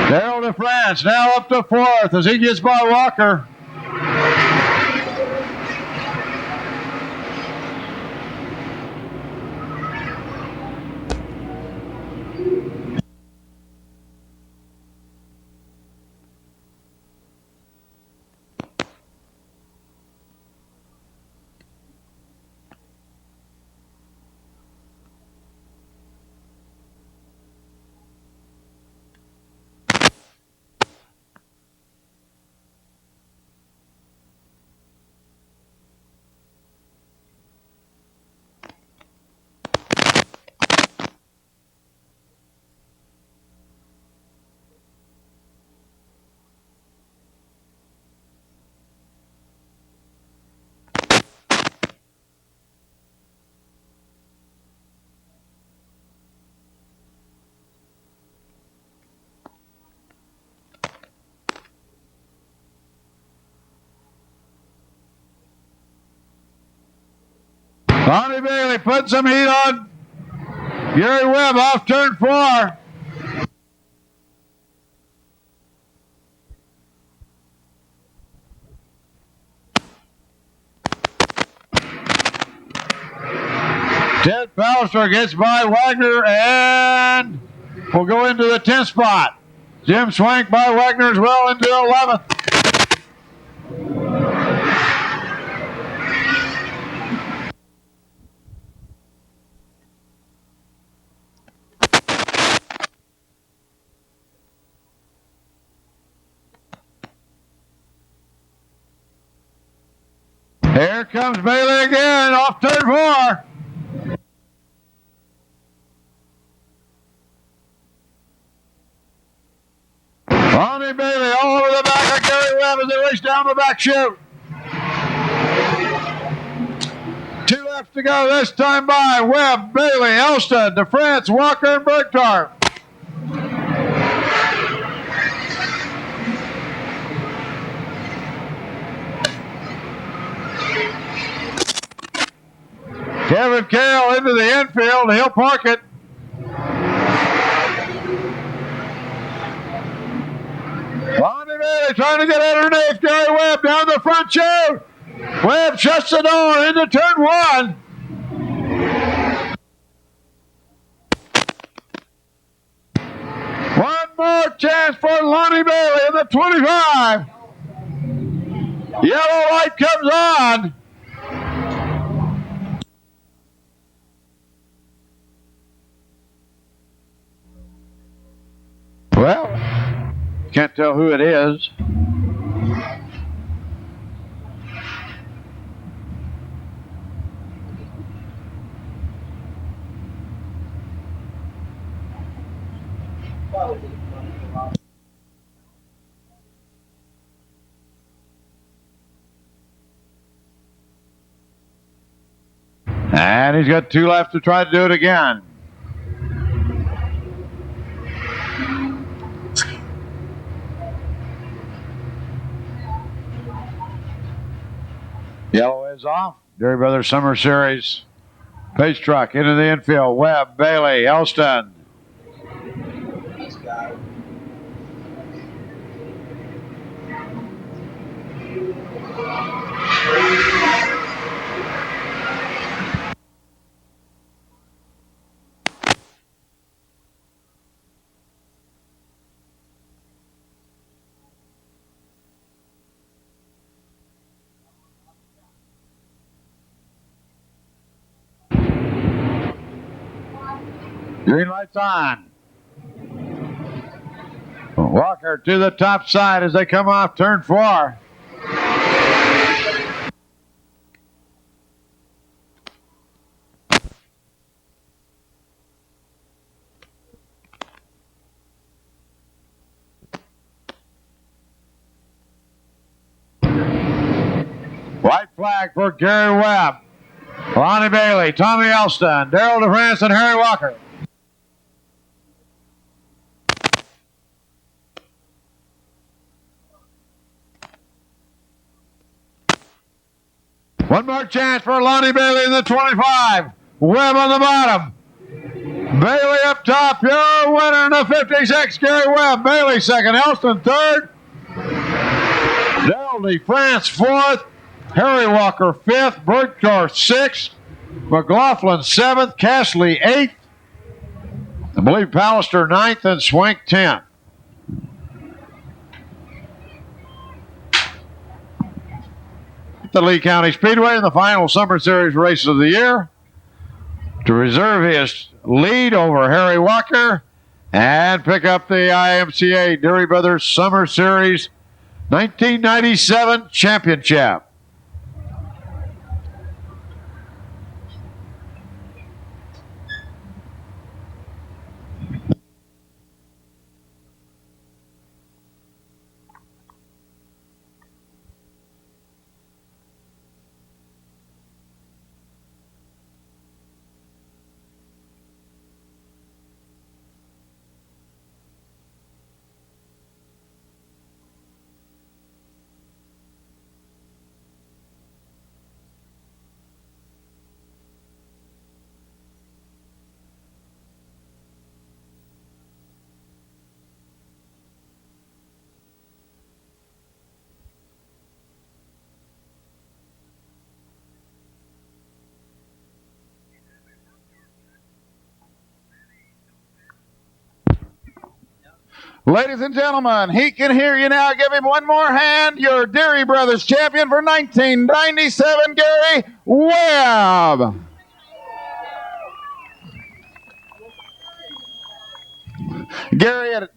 Darrell DeFrance now up to 4th as he gets by Walker. Lonnie Bailey put some heat on Gary Webb off turn 4. Ted Pallister gets by Wagner and will go into the 10th spot. Jim Swank by Wagner as well into 11th. Here comes Bailey again off turn 4. Lonnie Bailey all over the back of Gary Webb as they race down the back chute. 2 left to go this time by Webb, Bailey, Elston, DeFrance, Walker, and Bergdorf. Kevin Carroll into the infield. He'll park it. Lonnie Bailey trying to get underneath. Gary Webb down the front chute. Webb shuts the door into turn one. One more chance for Lonnie Bailey in the 25. Yellow light comes on. Well, can't tell who it is. And he's got 2 left to try to do it again. Yellow is off. Dairy Brothers Summer Series pace truck into the infield. Webb, Bailey, Elston. Green light's on. Walker to the top side as they come off turn 4. White flag for Gary Webb. Lonnie Bailey, Tommy Elston, Darrell DeFrance, and Harry Walker. One more chance for Lonnie Bailey in the 25. Webb on the bottom. Bailey up top. Your winner in the 56, Gary Webb. Bailey second. Elston third. Darrell DeFrance fourth. Harry Walker fifth. Bergdorf sixth. McLaughlin 7th, Castley 8th, I believe Pallister 9th, and Swank 10th. The Lee County Speedway in the final Summer Series race of the year to reserve his lead over Harry Walker and pick up the IMCA Dairy Brothers Summer Series 1997 championship. Ladies and gentlemen, he can hear you now. Give him one more hand. Your Dairy Brothers champion for 1997, Gary Webb. Gary, it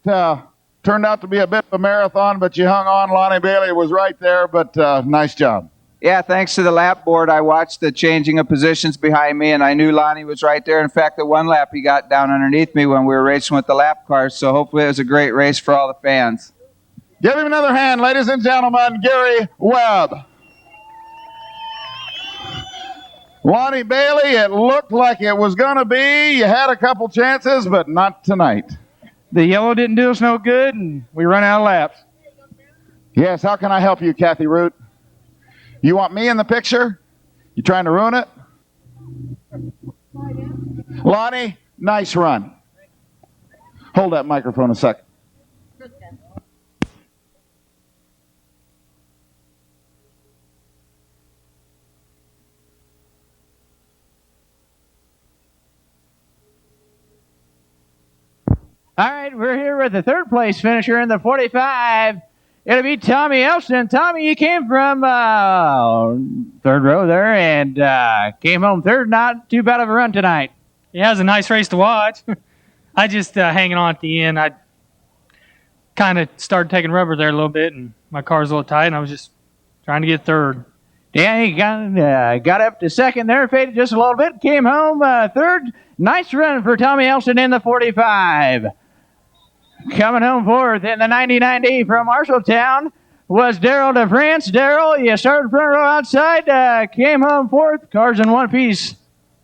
turned out to be a bit of a marathon, but you hung on. Lonnie Bailey was right there, but nice job. Yeah, thanks to the lap board, I watched the changing of positions behind me, and I knew Lonnie was right there. In fact, at one lap, he got down underneath me when we were racing with the lap cars, so hopefully it was a great race for all the fans. Give him another hand, ladies and gentlemen, Gary Webb. Lonnie Bailey, it looked like it was going to be. You had a couple chances, but not tonight. The yellow didn't do us no good, and we run out of laps. Yes, how can I help you, Kathy Root? You want me in the picture? You trying to ruin it? Lonnie, nice run. Hold that microphone a second. All right, we're here with the third place finisher in the 45. It'll be Tommy Elston. Tommy, you came from third row there and came home third. Not too bad of a run tonight. Yeah, it was a nice race to watch. I just hanging on at the end. I kind of started taking rubber there a little bit, and my car's a little tight, and I was just trying to get third. Yeah, he got up to second there, faded just a little bit, came home third. Nice run for Tommy Elston in the 45. Coming home fourth in the 99D from Marshalltown was Daryl DeFrance. Daryl, you started front row outside, came home fourth. Cars in one piece.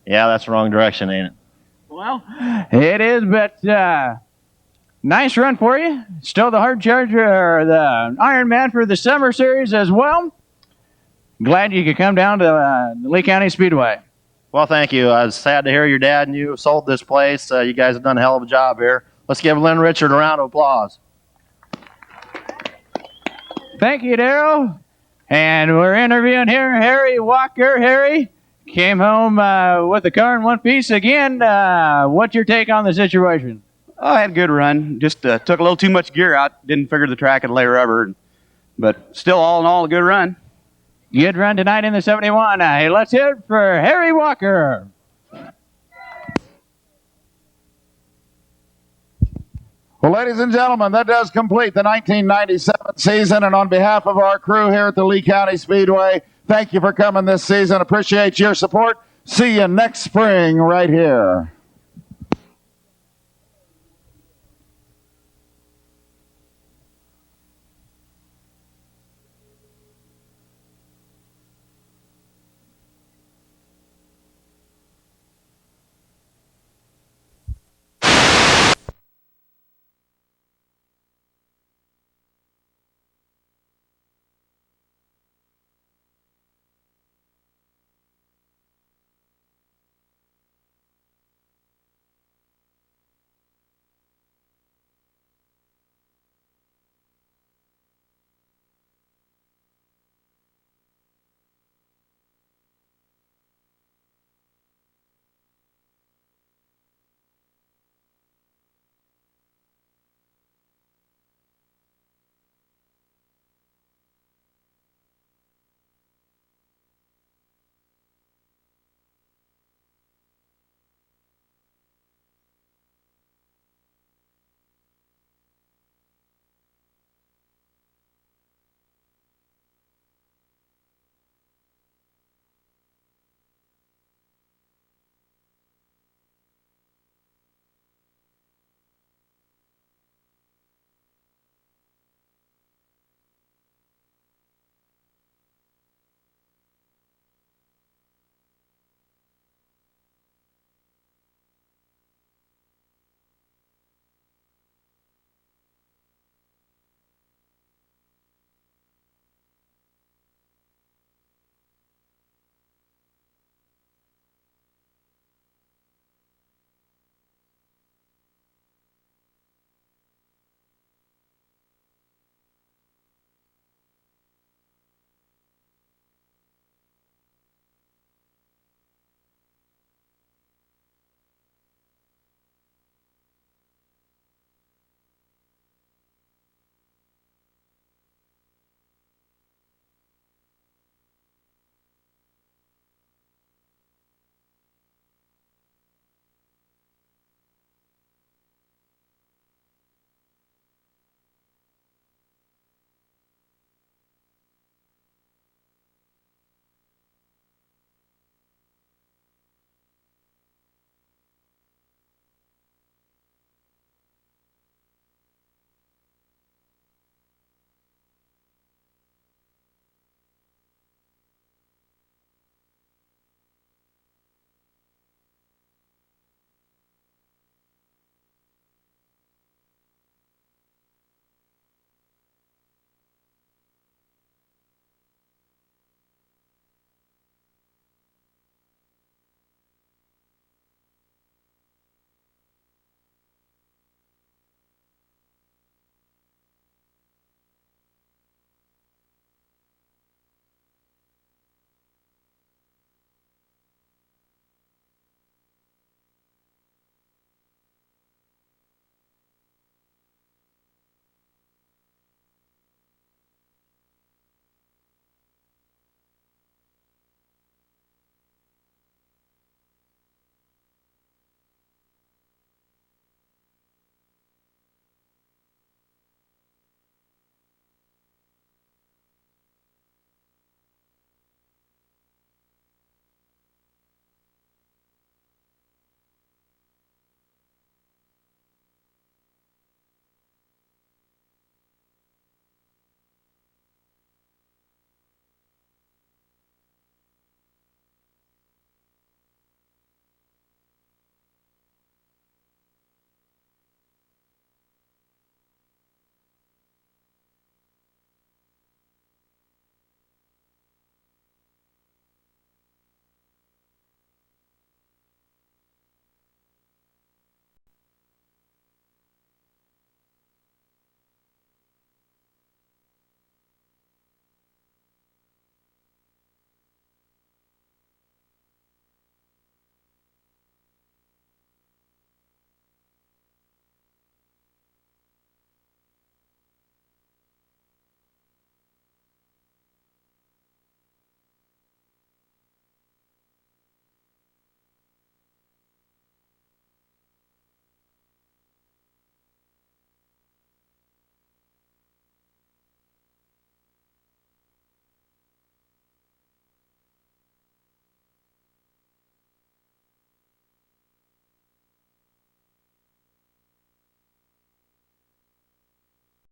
Yeah, that's the wrong direction, ain't it? Well, it is, but nice run for you. Still the hard charger, or the Iron Man for the Summer Series as well. Glad you could come down to the Lee County Speedway. Well, thank you. I was sad to hear your dad and you sold this place. You guys have done a hell of a job here. Let's give Lynn Richard a round of applause. Thank you, Daryl. And we're interviewing here Harry Walker. Harry came home with the car in one piece again. What's your take on the situation? Oh, I had a good run. Just took a little too much gear out. Didn't figure the track would lay rubber. But still, all in all, a good run. Good run tonight in the 71. Hey, let's hear it for Harry Walker. Well, ladies and gentlemen, that does complete the 1997 season. And on behalf of our crew here at the Lee County Speedway, thank you for coming this season. Appreciate your support. See you next spring right here.